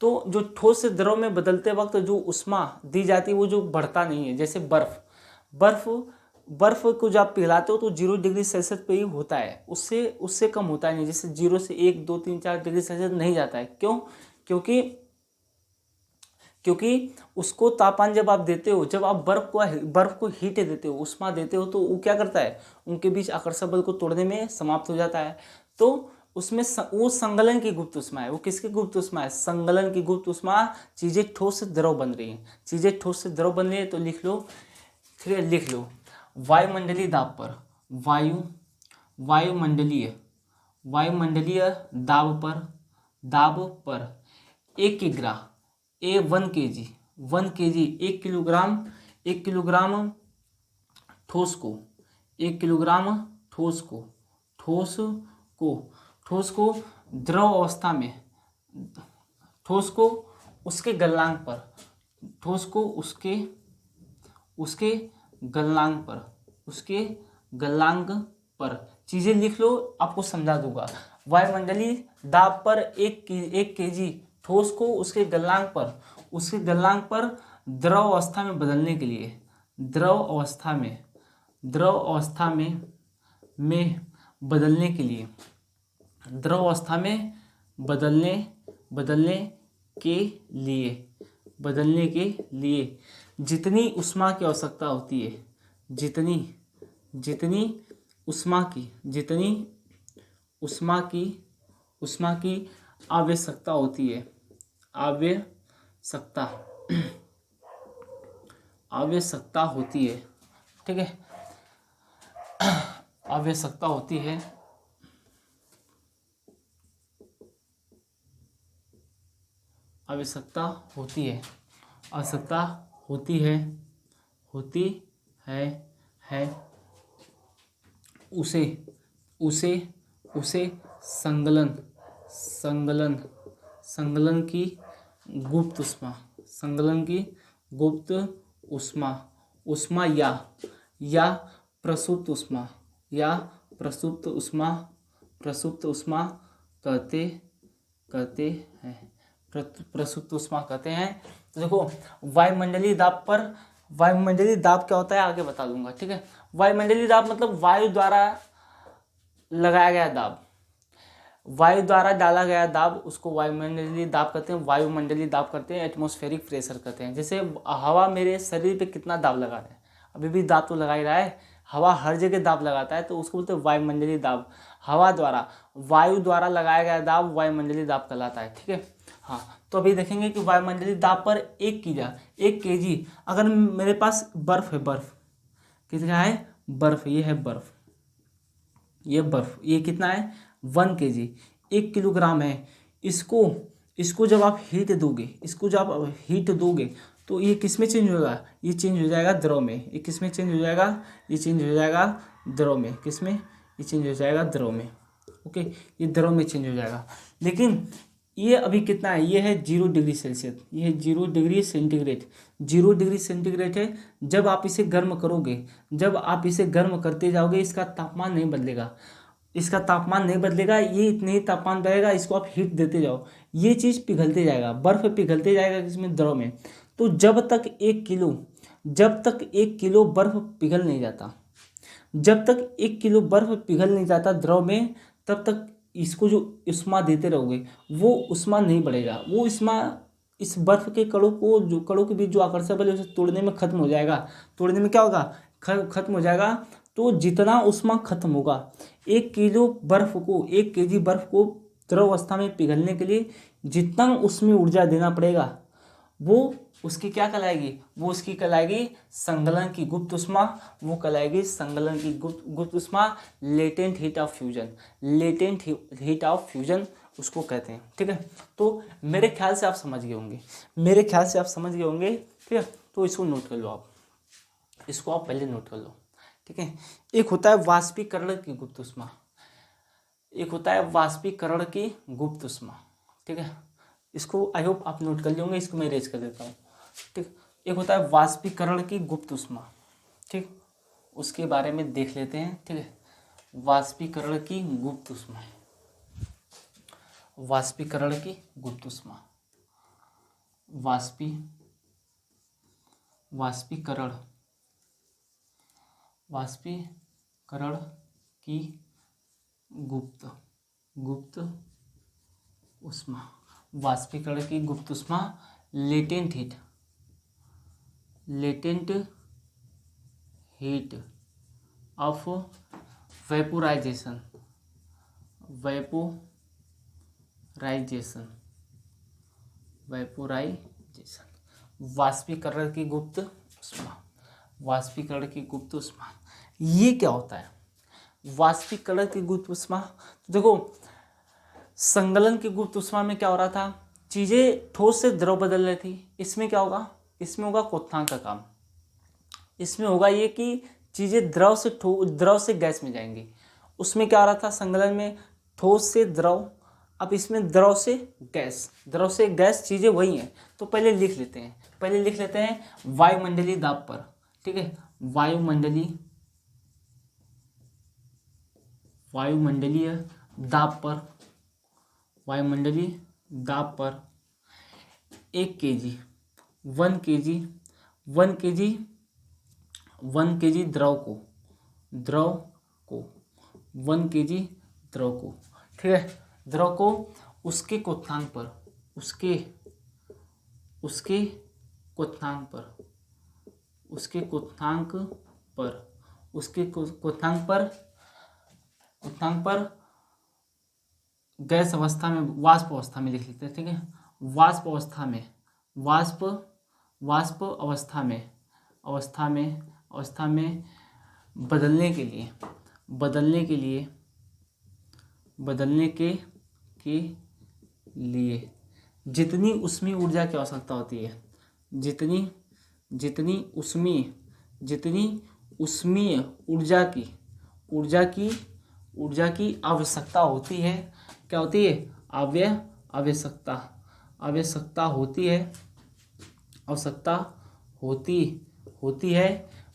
तो जो ठोस से द्रव में बदलते वक्त जो ऊष्मा दी जाती है वो जो बढ़ता नहीं है, जैसे बर्फ को जब आप पिघलाते हो तो 0 डिग्री सेल्सियस पे ही होता है, उससे कम होता नहीं। जैसे 0 से 1, 2, 3, 4 डिग्री सेल्सियस नहीं जाता है। क्यों? क्योंकि उसको तापमान जब आप देते हो, जब आप बर्फ को हीट देते हो, ऊष्मा देते हो, तो वो क्या करता है, उनके बीच आकर्षण बल को तोड़ने में समाप्त हो जाता है। तो उसमें वो संगलन की गुप्त ऊष्मा है। वो किसकी गुप्त ऊष्मा है? संगलन की गुप्त ऊष्मा। चीज़ें ठोस से द्रव बन रही हैं, तो लिख लो, फिर लिख लो, वायुमंडलीय दाब पर, वायुमंडलीय दाब पर 1 किग्रा 1 kg 1 किलोग्राम ठोस को द्रव अवस्था में, ठोस को उसके गलनांक पर चीज़ें लिख लो, आपको समझा दूंगा। वायुमंडलीय दाब पर 1 kg ठोस को उसके गलनांक पर द्रव अवस्था में बदलने के लिए, द्रव अवस्था में बदलने के लिए जितनी ऊष्मा की आवश्यकता होती है, जितनी ऊष्मा की आवश्यकता होती है, आवश्यकता होती है, ठीक है, आवश्यकता होती है, उसे संगलन की गुप्त ऊष्मा या प्रसुप्त ऊष्मा कहते हैं। तो देखो, वायुमंडलीय दाब क्या होता है आगे बता दूंगा, ठीक है। वायुमंडलीय दाब मतलब वायु द्वारा लगाया गया दाब, वायु द्वारा डाला गया दाब, उसको वायुमंडलीय दाब कहते हैं। एटमॉस्फेरिक प्रेशर कहते हैं। जैसे हवा मेरे शरीर पे कितना दाब लगा रहा है, अभी भी दाब तो लगा ही रहा है, हवा हर जगह दाब लगाता है, तो उसको बोलते हैं वायुमंडलीय दाब। वायु द्वारा लगाया गया दाब वायुमंडलीय दाब कहलाता है, ठीक है। हाँ, तो अभी देखेंगे कि वायुमंडलीय दाब पर 1 kg अगर मेरे पास बर्फ है, कितना है, ये है बर्फ, ये कितना है, 1 kg 1 किलोग्राम है। इसको जब आप हीट दोगे, तो ये किस में चेंज होगा, ये चेंज हो जाएगा द्रव में। ये किस में चेंज हो जाएगा, ये चेंज हो जाएगा द्रव में। किस में? ये चेंज हो जाएगा द्रव में, ओके, ये द्रव में चेंज हो जाएगा। लेकिन ये अभी कितना है, ये है 0 डिग्री सेल्सियस, ये है 0 डिग्री सेंटीग्रेड है। जब आप इसे गर्म करते जाओगे, इसका तापमान नहीं बदलेगा, ये इतने ही तापमान रहेगा। इसको आप हीट देते जाओ, ये चीज़ पिघलते जाएगा, बर्फ पिघलते जाएगा किसमें, द्रव में। तो जब तक 1 किलो बर्फ पिघल नहीं जाता, द्रव में, तब तक इसको जो ऊष्मा देते रहोगे, वो ऊष्मा नहीं बढ़ेगा। वो ऊष्मा इस बर्फ के कणों के बीच जो आकर्षण बल है उसे तोड़ने में खत्म हो जाएगा। तोड़ने में क्या होगा, खत्म हो जाएगा। तो जितना ऊष्मा खत्म होगा, 1 केजी बर्फ को द्रव अवस्था में पिघलने के लिए जितना उसमें ऊर्जा देना पड़ेगा, वो उसकी क्या कहलाएगी, वो उसकी कहलाएगी संगलन की गुप्त ऊष्मा। वो कहलाएगी संगलन की गुप्त ऊष्मा, latent heat of fusion. Latent heat of fusion उसको कहते हैं। ठीक है, तो मेरे ख्याल से आप समझ गए होंगे, ठीक है। तो इसको नोट कर लो आप, इसको आप पहले नोट कर लो। ठीक है, एक होता है वाष्पीकरण की गुप्त ऊष्मा, ठीक है। इसको आई होप आप नोट कर लेंगे, इसको मैं रेज कर देता हूँ। ठीक, एक होता है वाष्पीकरण की गुप्त ऊष्मा। ठीक, उसके बारे में देख लेते हैं। ठीक है, वाष्पीकरण की गुप्त ऊष्मा, वाष्पीकरण की गुप्त ऊष्मा, वाष्पीकरण की गुप्त ऊष्मा, वाष्पीकरण की गुप्त ऊष्मा, लेटेंट हीट ऑफ वेपोराइजेशन, वाष्पीकरण की गुप्त ऊष्मा। ये क्या होता है वाष्पीकरण की गुप्त ऊष्मा? तो देखो, संगलन की गुप्त ऊष्मा में क्या हो रहा था, चीजें ठोस से द्रव बदल रही थी। इसमें क्या होगा, इसमें होगा क्वथनांक का काम। इसमें होगा ये कि चीजें द्रव से गैस में जाएंगी। उसमें क्या हो रहा था, संगलन में ठोस से द्रव, अब इसमें द्रव से गैस चीजें वही हैं। तो पहले लिख लेते हैं वायुमंडलीय दाब पर। ठीक है, वायुमंडलीय दाब पर 1 केजी 1 केजी द्रव को 1 केजी द्रव को, ठीक है, द्रव को उसके क्वथनांक पर गैस अवस्था में, वाष्प अवस्था में लिख लेते हैं। ठीक है, वाष्प अवस्था में बदलने के लिए जितनी ऊष्मीय ऊर्जा की आवश्यकता होती है, जितनी ऊष्मीय ऊर्जा की आवश्यकता होती है, क्या होती है, आवश्यकता होती है,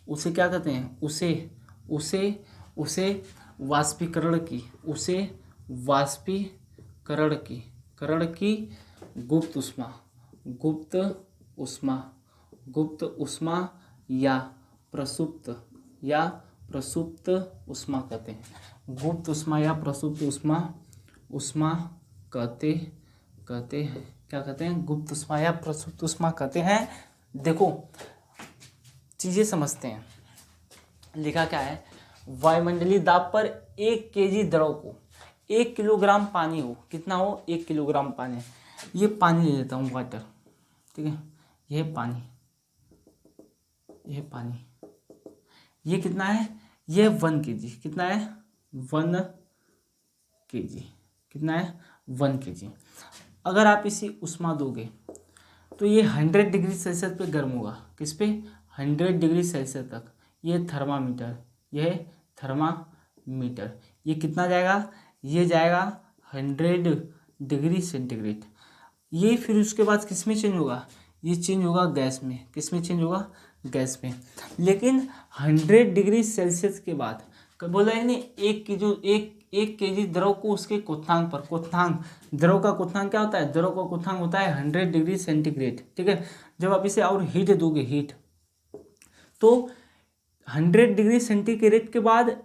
उसे क्या कहते हैं, उसे वाष्पीकरण की गुप्त ऊष्मा या प्रसुप्त ऊष्मा कहते हैं। गुप्त ऊष्मा या प्रसुप्त ऊष्मा कहते हैं। क्या कहते हैं, गुप्त ऊष्मा या प्रसुप्त ऊष्मा कहते हैं। देखो, चीजें समझते हैं। लिखा क्या है, वायुमंडलीय दाब पर 1 केजी द्रव को 1 किलोग्राम पानी हो, कितना हो, 1 किलोग्राम पानी। ये पानी ले लेता हूँ, वाटर। ठीक है, यह पानी, ये कितना है, यह 1 केजी, कितना है, 1 केजी, कितना है, 1 केजी। अगर आप इसी ऊष्मा दोगे तो ये 100 डिग्री सेल्सियस पे गर्म होगा। किस पे, 100 डिग्री सेल्सियस तक। ये थर्मामीटर, ये कितना जाएगा, ये जाएगा 100 डिग्री सेंटीग्रेड। ये फिर उसके बाद किस में चेंज होगा, ये चेंज होगा गैस में। किस में चेंज होगा, गैस में। लेकिन 100 डिग्री सेल्सियस के बाद बोला है नहीं, 1 केजी द्रव को उसके क्वथनांक पर, द्रव का क्वथनांक क्या होता है, द्रव का क्वथनांक होता है 100 डिग्री सेंटीग्रेड। ठीक है, जब आप इसे और हीट दोगे, तो 100 डिग्री सेंटीग्रेड के बाद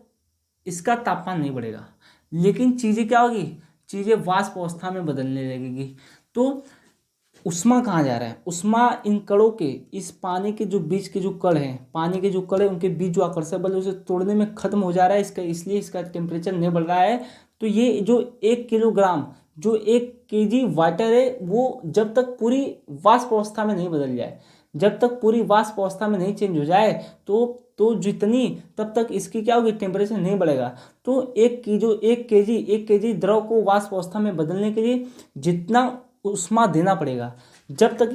इसका तापमान नहीं बढ़ेगा, लेकिन चीजें क्या होगी, चीजें वाष्प अवस्था में बदलने लगेगी। तो उष्मा कहाँ जा रहा है, उष्मा इन कणों के, इस पानी के जो बीच के जो कण हैं, पानी के जो कण हैं उनके बीच जो आकर्षण बल है उसे तोड़ने में खत्म हो जा रहा है, इसका इसलिए इसका टेम्परेचर नहीं बढ़ रहा है। तो ये जो 1 किलोग्राम, जो 1 kg वाटर है, वो जब तक पूरी वाष्प अवस्था में नहीं बदल जाए, जब तक पूरी वाष्प अवस्था में नहीं चेंज हो जाए, तो जितनी तब तक इसकी क्या होगी, टेम्परेचर नहीं बढ़ेगा। तो एक केजी द्रव को वाष्प अवस्था में बदलने के लिए जितना उष्मा देना पड़ेगा, जब तक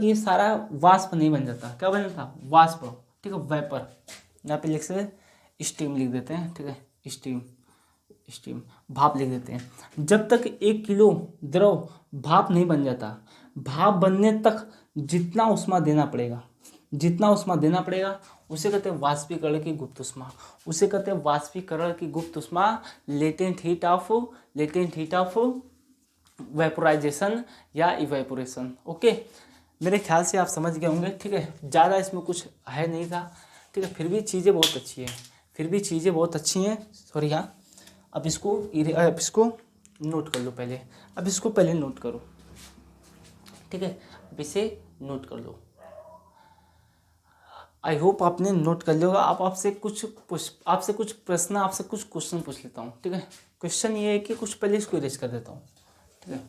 ये सारा वाष्प नहीं बन जाता। क्या बन जाता, वाष्प, ठीक है, वेपर। यहाँ पे लिख सकते स्टीम लिख देते हैं, ठीक है, स्टीम भाप लिख देते हैं। जब तक 1 किलो द्रव भाप नहीं बन जाता, भाप बनने तक जितना उष्मा देना पड़ेगा, उसे कहते हैं वाष्पीकरण की गुप्त उष्मा, लेटेंट हीट ऑफ वेपोराइजेशन या इवेपोरेशन। ओके, मेरे ख्याल से आप समझ गए होंगे, ठीक है, ज़्यादा इसमें कुछ है नहीं था, ठीक है, फिर भी चीज़ें बहुत अच्छी हैं, सॉरी। हाँ, अब इसको नोट कर लो पहले, नोट करो, ठीक है, अब इसे नोट कर लो। आई होप आपने नोट कर लिया होगा। आप आपसे कुछ प्रश्न, आपसे कुछ क्वेश्चन पूछ लेता हूँ, ठीक है। क्वेश्चन ये है कि कुछ पहले इसको इरेज कर देता हूँ, ठीक है।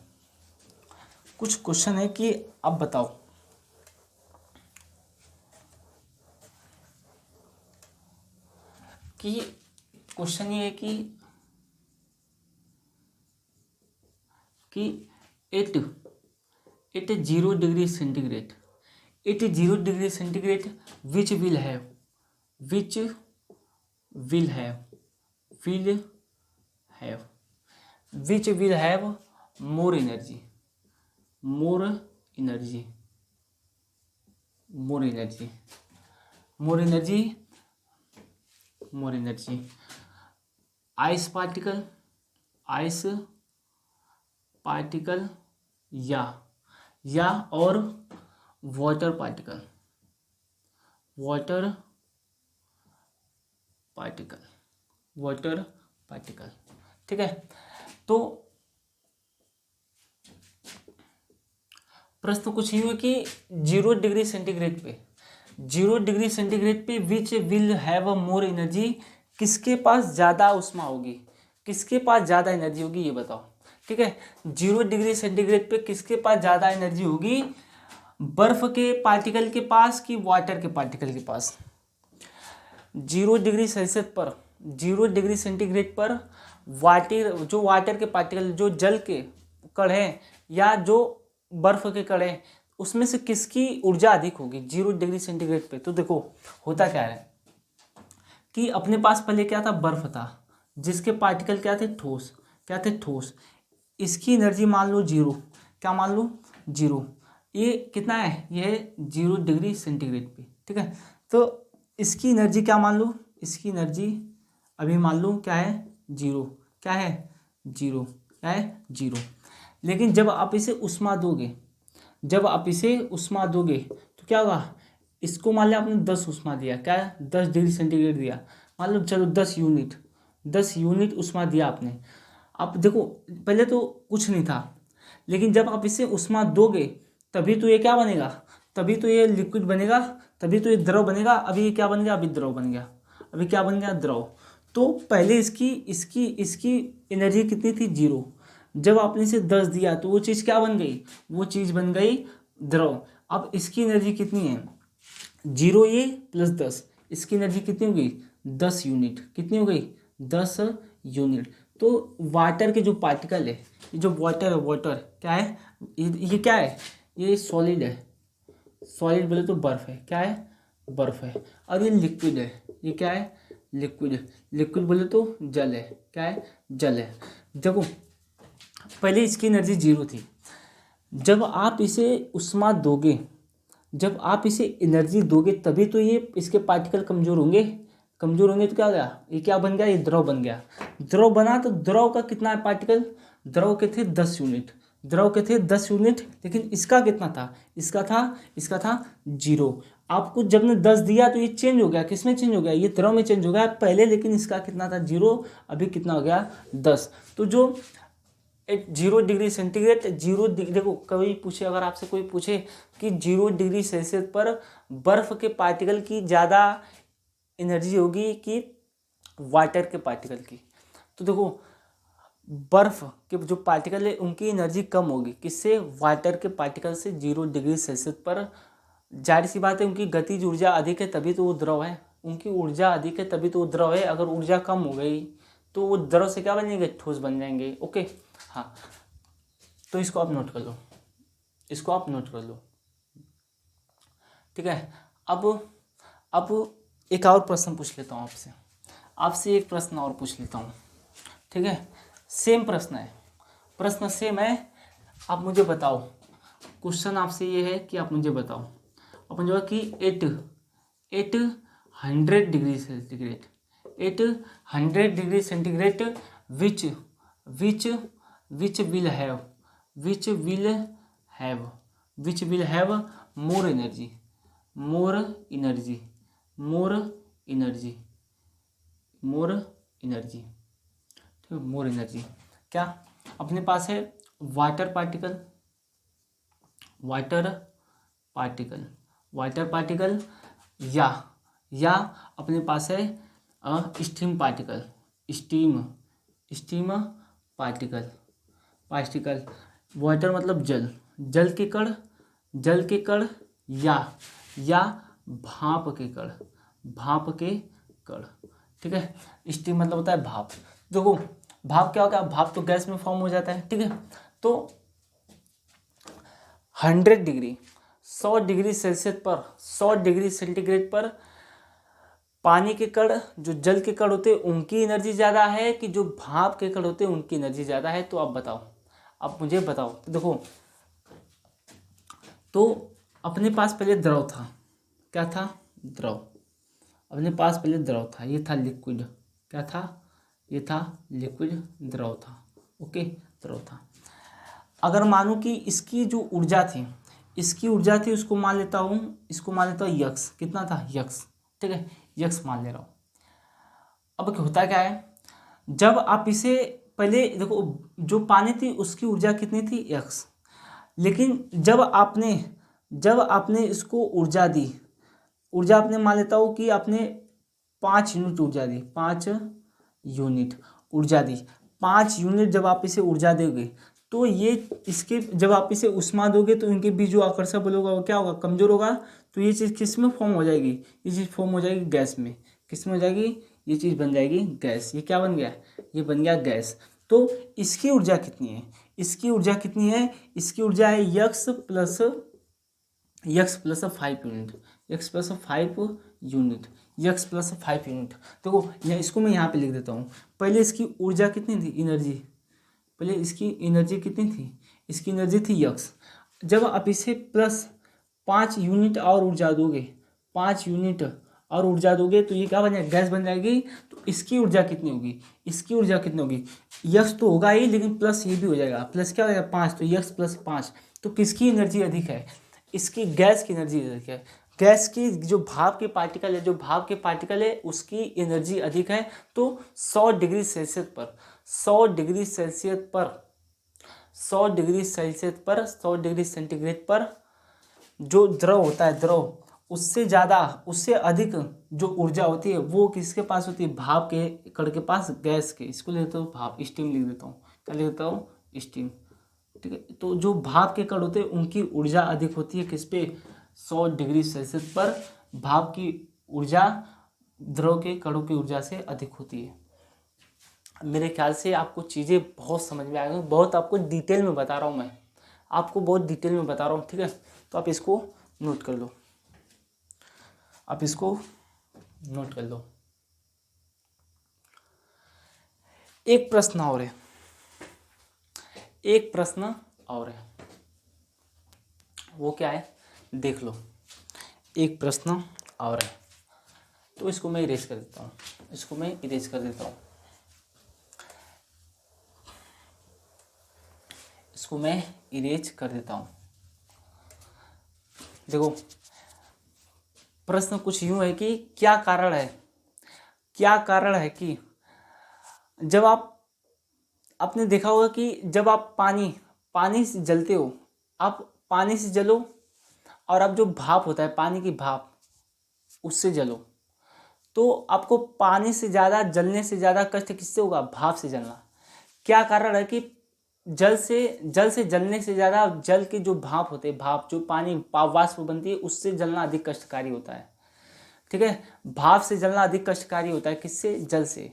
कुछ क्वेश्चन है कि आप बताओ कि क्वेश्चन ये है कि at 0 degree centigrade, which will have more energy, ice particle या और वाटर पार्टिकल, ठीक है। तो प्रश्न कुछ यूँ है कि 0 डिग्री सेंटीग्रेड पे विच will have a more energy, किसके पास ज़्यादा उष्मा होगी, किसके पास ज़्यादा एनर्जी होगी, ये बताओ, ठीक है। 0 डिग्री सेंटीग्रेड पे किसके पास ज़्यादा एनर्जी होगी, बर्फ के पार्टिकल के पास कि वाटर के पार्टिकल के पास। 0 डिग्री सेंटीग्रेड पर वाटर के पार्टिकल, जो जल के कण हैं या जो बर्फ के कण हैं, उसमें से किसकी ऊर्जा अधिक होगी 0 डिग्री सेंटीग्रेड पे। तो देखो होता क्या है कि अपने पास पहले क्या था, बर्फ था, जिसके पार्टिकल क्या थे, ठोस। इसकी एनर्जी मान लो 0, क्या मान लो 0। ये कितना है, ये 0 डिग्री सेंटीग्रेड पे, ठीक है। तो इसकी एनर्जी क्या मान लो, इसकी एनर्जी अभी मान लो क्या है, 0, क्या है 0। लेकिन जब आप इसे उष्मा दोगे, तो क्या होगा, इसको मान लिया आपने 10 उष्मा दिया, क्या है 10 डिग्री सेंटीग्रेड दिया, मान लो चलो 10 यूनिट उष्मा दिया आपने। आप देखो पहले तो कुछ नहीं था, लेकिन जब आप इसे उष्मा दोगे तभी तो ये क्या बनेगा, तभी तो ये लिक्विड बनेगा, तभी तो ये द्रव बनेगा। अभी ये क्या बन गया, अभी द्रव बन गया, अभी क्या बन गया, द्रव। तो पहले इसकी एनर्जी कितनी थी, 0। जब आपने इसे 10 दिया तो वो चीज़ क्या बन गई, वो चीज़ बन गई द्रव। अब इसकी एनर्जी कितनी है, 0 ये प्लस 10, इसकी एनर्जी कितनी हो गई, 10 यूनिट, कितनी हो गई, 10 यूनिट। तो वाटर के जो पार्टिकल है, ये जो वाटर क्या है, ये क्या है, ये सॉलिड है, सॉलिड बोले तो बर्फ है, क्या है, बर्फ है। और ये लिक्विड है, ये क्या है, लिक्विड बोले तो जल है, क्या है, जल है। देखो पहले इसकी एनर्जी 0 थी, जब आप इसे उष्मा दोगे, जब आप इसे एनर्जी दोगे तभी तो ये इसके पार्टिकल कमज़ोर होंगे तो क्या हो गया, ये क्या बन गया, ये द्रव बन गया। द्रव बना तो द्रव का कितना है पार्टिकल, द्रव के थे 10 यूनिट, लेकिन इसका कितना था, इसका था 0। आपको जब ने 10 दिया तो ये चेंज हो गया, किस में चेंज हो गया, ये द्रव में चेंज हो गया पहले, लेकिन इसका कितना था 0, अभी कितना हो गया 10। तो जो एट 0 डिग्री सेंटीग्रेड, देखो कभी पूछे, अगर आपसे कोई पूछे कि 0 डिग्री सेल्सियस पर बर्फ के पार्टिकल की ज़्यादा एनर्जी होगी कि वाटर के पार्टिकल की, तो देखो बर्फ के जो पार्टिकल है उनकी एनर्जी कम होगी किससे, वाटर के पार्टिकल से। 0 डिग्री सेल्सियस पर जाहिर सी बात है उनकी गतिज ऊर्जा अधिक है तभी तो वो द्रव है, उनकी ऊर्जा अधिक है तभी तो वो द्रव है। अगर ऊर्जा कम हो गई तो वो द्रव से क्या बन जाएंगे, ठोस बन जाएंगे। ओके हाँ, तो इसको आप नोट कर लो, इसको आप नोट कर लो, ठीक है। अब एक और प्रश्न पूछ लेता हूँ आपसे, एक प्रश्न और पूछ लेता हूँ, ठीक है। सेम प्रश्न है, प्रश्न सेम है। आप मुझे बताओ, क्वेश्चन आपसे ये है कि आप मुझे बताओ, अपन जो है कि at 100 degree centigrade, 100 degree centigrade which will have more energy, more energy, क्या अपने पास है वाटर पार्टिकल, वाटर पार्टिकल या अपने पास है steam particle, steam particle. Water मतलब जल के कण या भाप के कण, ठीक है। स्टीम मतलब होता है भाप। देखो भाप क्या होता है, भाप तो गैस में फॉर्म हो जाता है, ठीक है। तो 100 डिग्री सेंटीग्रेड पर पानी के कण, जो जल के कण होते हैं उनकी एनर्जी ज़्यादा है कि जो भाप के कण होते हैं उनकी एनर्जी ज़्यादा है? तो आप बताओ, आप मुझे बताओ। तो देखो, तो अपने पास पहले द्रव था, क्या था, द्रव। अपने पास पहले द्रव था, ये था लिक्विड, क्या था, ये था लिक्विड, द्रव था। ओके, द्रव था। अगर मानो कि इसकी जो ऊर्जा थी, उसको मान लेता हूँ, यक्स। कितना था, यक्स, ठीक है, यक्स मान ले रहा हूँ। अब होता क्या है, जब आप इसे पहले देखो, जो पानी थी उसकी ऊर्जा कितनी थी, यक्स। लेकिन जब आपने इसको ऊर्जा दी, आपने मान लेता हूँ कि आपने 5 यूनिट ऊर्जा दी, 5 यूनिट ऊर्जा दी। 5 यूनिट जब आप इसे ऊर्जा दोगे तो ये इसके, जब आप इसे उष्मा दोगे तो इनके बीच जो आकर्षण बल होगा वो क्या होगा, कमजोर होगा। तो ये चीज़ किस में फॉर्म हो जाएगी, ये चीज़ फॉर्म हो जाएगी गैस में। किस में हो जाएगी, ये चीज़ बन जाएगी गैस। ये क्या बन गया, ये बन गया गैस। तो इसकी ऊर्जा कितनी है, इसकी ऊर्जा है x plus 5 unit, x plus 5 unit. देखो इसको मैं यहाँ पे लिख देता हूँ। पहले इसकी ऊर्जा कितनी थी, एनर्जी, पहले इसकी एनर्जी कितनी थी, इसकी एनर्जी थी यक्स। जब आप इसे प्लस 5 यूनिट और ऊर्जा दोगे, 5 यूनिट और ऊर्जा दोगे तो ये क्या बन जाएगा, गैस बन जाएगी। तो इसकी ऊर्जा कितनी होगी, यक्स तो होगा ही, लेकिन प्लस ये भी हो जाएगा, प्लस क्या हो जाएगा, 5। तो यक्स प्लस 5, तो किसकी एनर्जी अधिक है, इसकी गैस की एनर्जी अधिक है। गैस की जो भाप के पार्टिकल है उसकी एनर्जी अधिक है। तो 100 डिग्री सेल्सियस पर 100 डिग्री सेंटीग्रेड पर जो द्रव होता है, उससे अधिक जो ऊर्जा होती है वो किसके पास होती है, भाप के कण के पास, गैस के। इसको लिख देता हूँ भाप, स्टीम लिख देता हूँ, क्या लिख देता हूँ, स्टीम, ठीक है। तो जो भाप के कण होते हैं उनकी ऊर्जा अधिक होती है किस पे, 100 डिग्री सेल्सियस पर भाप की ऊर्जा द्रव के कणों की ऊर्जा से अधिक होती है। मेरे ख्याल से आपको चीज़ें बहुत समझ में आएंगी, बहुत आपको डिटेल में बता रहा हूँ मैं, आपको बहुत डिटेल में बता रहा हूँ, ठीक है। तो आप इसको नोट कर लो, एक प्रश्न और है, वो क्या है, देख लो। एक प्रश्न और है, तो इसको मैं इरेज कर देता हूँ, देखो प्रश्न कुछ यूं है कि क्या कारण है कि जब आप आपने देखा होगा कि जब आप पानी पानी से जलते हो, आप पानी से जलो और अब जो भाप होता है, पानी की भाप, उससे जलो, तो आपको पानी से ज़्यादा जलने से ज़्यादा कष्ट किससे होगा? भाप से जलना। क्या कारण है कि जल से जलने से ज़्यादा जल के जो भाप होते हैं, भाप जो पानी वाष्प बनती है, उससे जलना अधिक कष्टकारी होता है। ठीक है, भाप से जलना अधिक कष्टकारी होता है। किससे? जल से।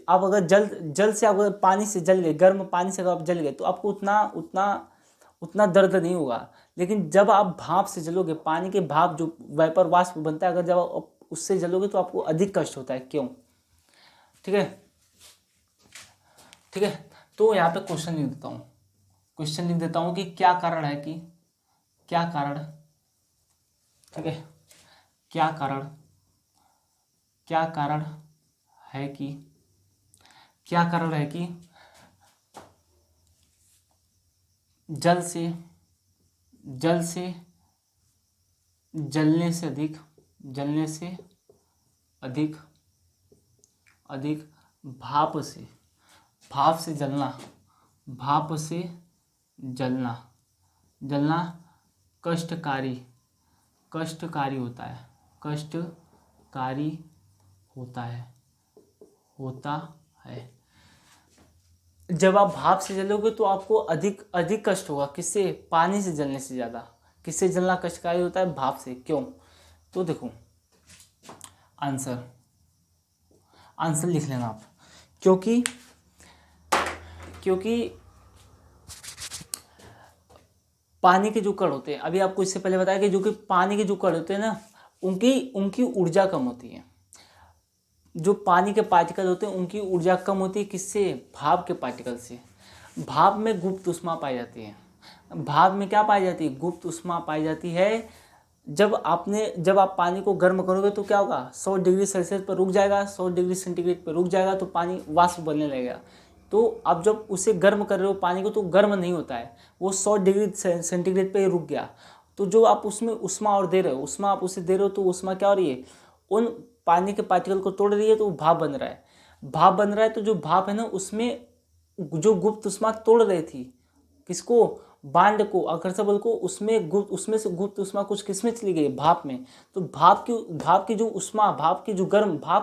अब अगर जल से अगर पानी से जल गए, गर्म पानी से अगर आप जल गए, तो आपको उतना उतना उतना दर्द नहीं होगा। लेकिन जब आप भाप से जलोगे, पानी के भाप जो वेपर वाष्प बनता है, अगर जब आप उससे जलोगे तो आपको अधिक कष्ट होता है। क्यों? ठीक है, ठीक है। तो यहाँ पे क्वेश्चन लिख देता हूँ कि क्या कारण है कि क्या कारण, ठीक है, क्या कारण क्या कारण है कि क्या कारण है कि जल से जलने से अधिक अधिक भाप से जलना जलना कष्टकारी होता है। कष्टकारी होता है। जब आप भाप से जलोगे तो आपको अधिक अधिक कष्ट होगा। किससे? पानी से जलने से ज़्यादा। किससे जलना कष्टकारी होता है? भाप से। क्यों? तो देखो, आंसर लिख लेना आप। क्योंकि पानी के जो कण होते हैं, अभी आपको इससे पहले बताया कि जो कि पानी के जो कण होते हैं ना, उनकी ऊर्जा कम होती है। जो पानी के पार्टिकल होते हैं उनकी ऊर्जा कम होती है। किससे? भाप के पार्टिकल से। भाप में गुप्त ऊष्मा पाई जाती है। भाप में क्या पाई जाती है? गुप्त ऊष्मा पाई जाती है। जब आप पानी को गर्म करोगे तो क्या होगा? 100 डिग्री सेल्सियस पर रुक जाएगा, 100 डिग्री सेंटीग्रेड पर रुक जाएगा, तो पानी वाष्प बनने लगेगा। तो आप जब उसे गर्म कर रहे हो पानी को, तो गर्म नहीं होता है, वो 100 डिग्री सेंटीग्रेड पर ही रुक गया। तो जो आप उसमें ऊष्मा और दे रहे हो, ऊष्मा आप उसे दे रहे हो, तो ऊष्मा क्या हो रही है? उन पानी के पार्टिकल को तोड़ रही है, तो भाप बन रहा है। भाप बन रहा है, तो जो भाप है ना, उसमें जो गुप्त ऊष्मा तोड़ रही थी, किसको? बांड को, आकर्षण बल को, उसमें से गुप्त ऊष्मा कुछ किसमें चली गई? भाप में। तो भाप की जो ऊष्मा, भाप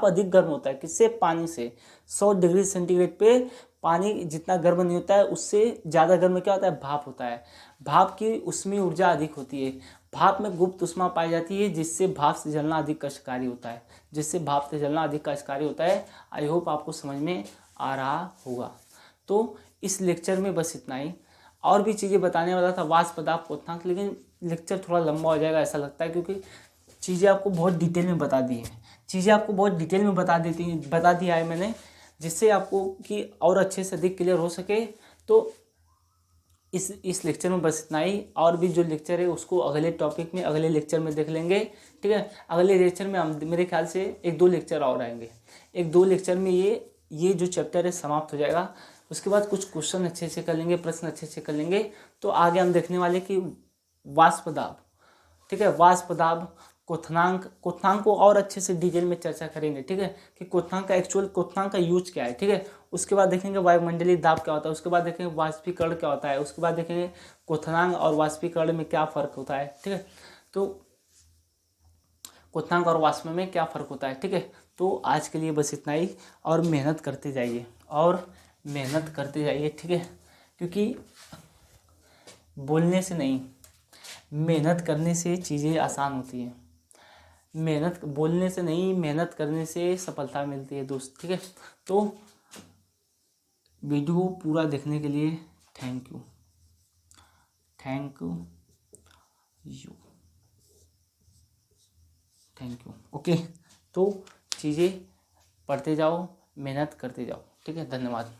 अधिक गर्म होता है। किससे? पानी से। 100 डिग्री सेंटीग्रेड पे पानी जितना गर्म नहीं होता है, उससे ज़्यादा गर्म क्या होता है? भाप होता है। भाप की ऊष्मीय ऊर्जा अधिक होती है। भाप में गुप्त ऊष्मा पाई जाती है, जिससे भाप से जलना अधिक कष्टकारी होता है। आई होप आपको समझ में आ रहा होगा। तो इस लेक्चर में बस इतना ही। और भी चीज़ें बताने वाला था, वाष्प पदार्थ क्वथनांक, लेकिन लेक्चर थोड़ा लंबा हो जाएगा ऐसा लगता है, क्योंकि चीज़ें आपको बहुत डिटेल में बता दिया है मैंने, जिससे आपको कि और अच्छे से अधिक क्लियर हो सके। तो इस लेक्चर में बस इतना ही। और भी जो लेक्चर है उसको अगले लेक्चर में देख लेंगे। ठीक है, अगले लेक्चर में हम मेरे ख्याल से 1-2 लेक्चर और आएंगे। 1-2 लेक्चर में ये जो चैप्टर है समाप्त हो जाएगा। उसके बाद कुछ क्वेश्चन अच्छे से कर लेंगे, प्रश्न अच्छे से कर लेंगे। तो आगे हम देखने वाले कि वाष्प दाब, ठीक है, वाष्प दाब, क्वथनांक को और अच्छे से डिटेल में चर्चा करेंगे। ठीक है, कि क्वथनांक का यूज क्या है। ठीक है, उसके बाद देखेंगे वायुमंडलीय दाब क्या होता है, उसके बाद देखेंगे वाष्पीकरण क्या होता है, उसके बाद देखेंगे क्वथनांक और वाष्पीकरण में क्या फ़र्क होता है। ठीक है, तो क्वथनांक और वाष्प में क्या फ़र्क होता है। ठीक है, तो आज के लिए बस इतना ही। और मेहनत करते जाइए। ठीक है, क्योंकि बोलने से नहीं, मेहनत करने से चीज़ें आसान होती हैं। बोलने से नहीं, मेहनत करने से सफलता मिलती है दोस्त। ठीक है, तो वीडियो पूरा देखने के लिए थैंक यू। ओके, तो चीज़ें पढ़ते जाओ, मेहनत करते जाओ। ठीक है, धन्यवाद।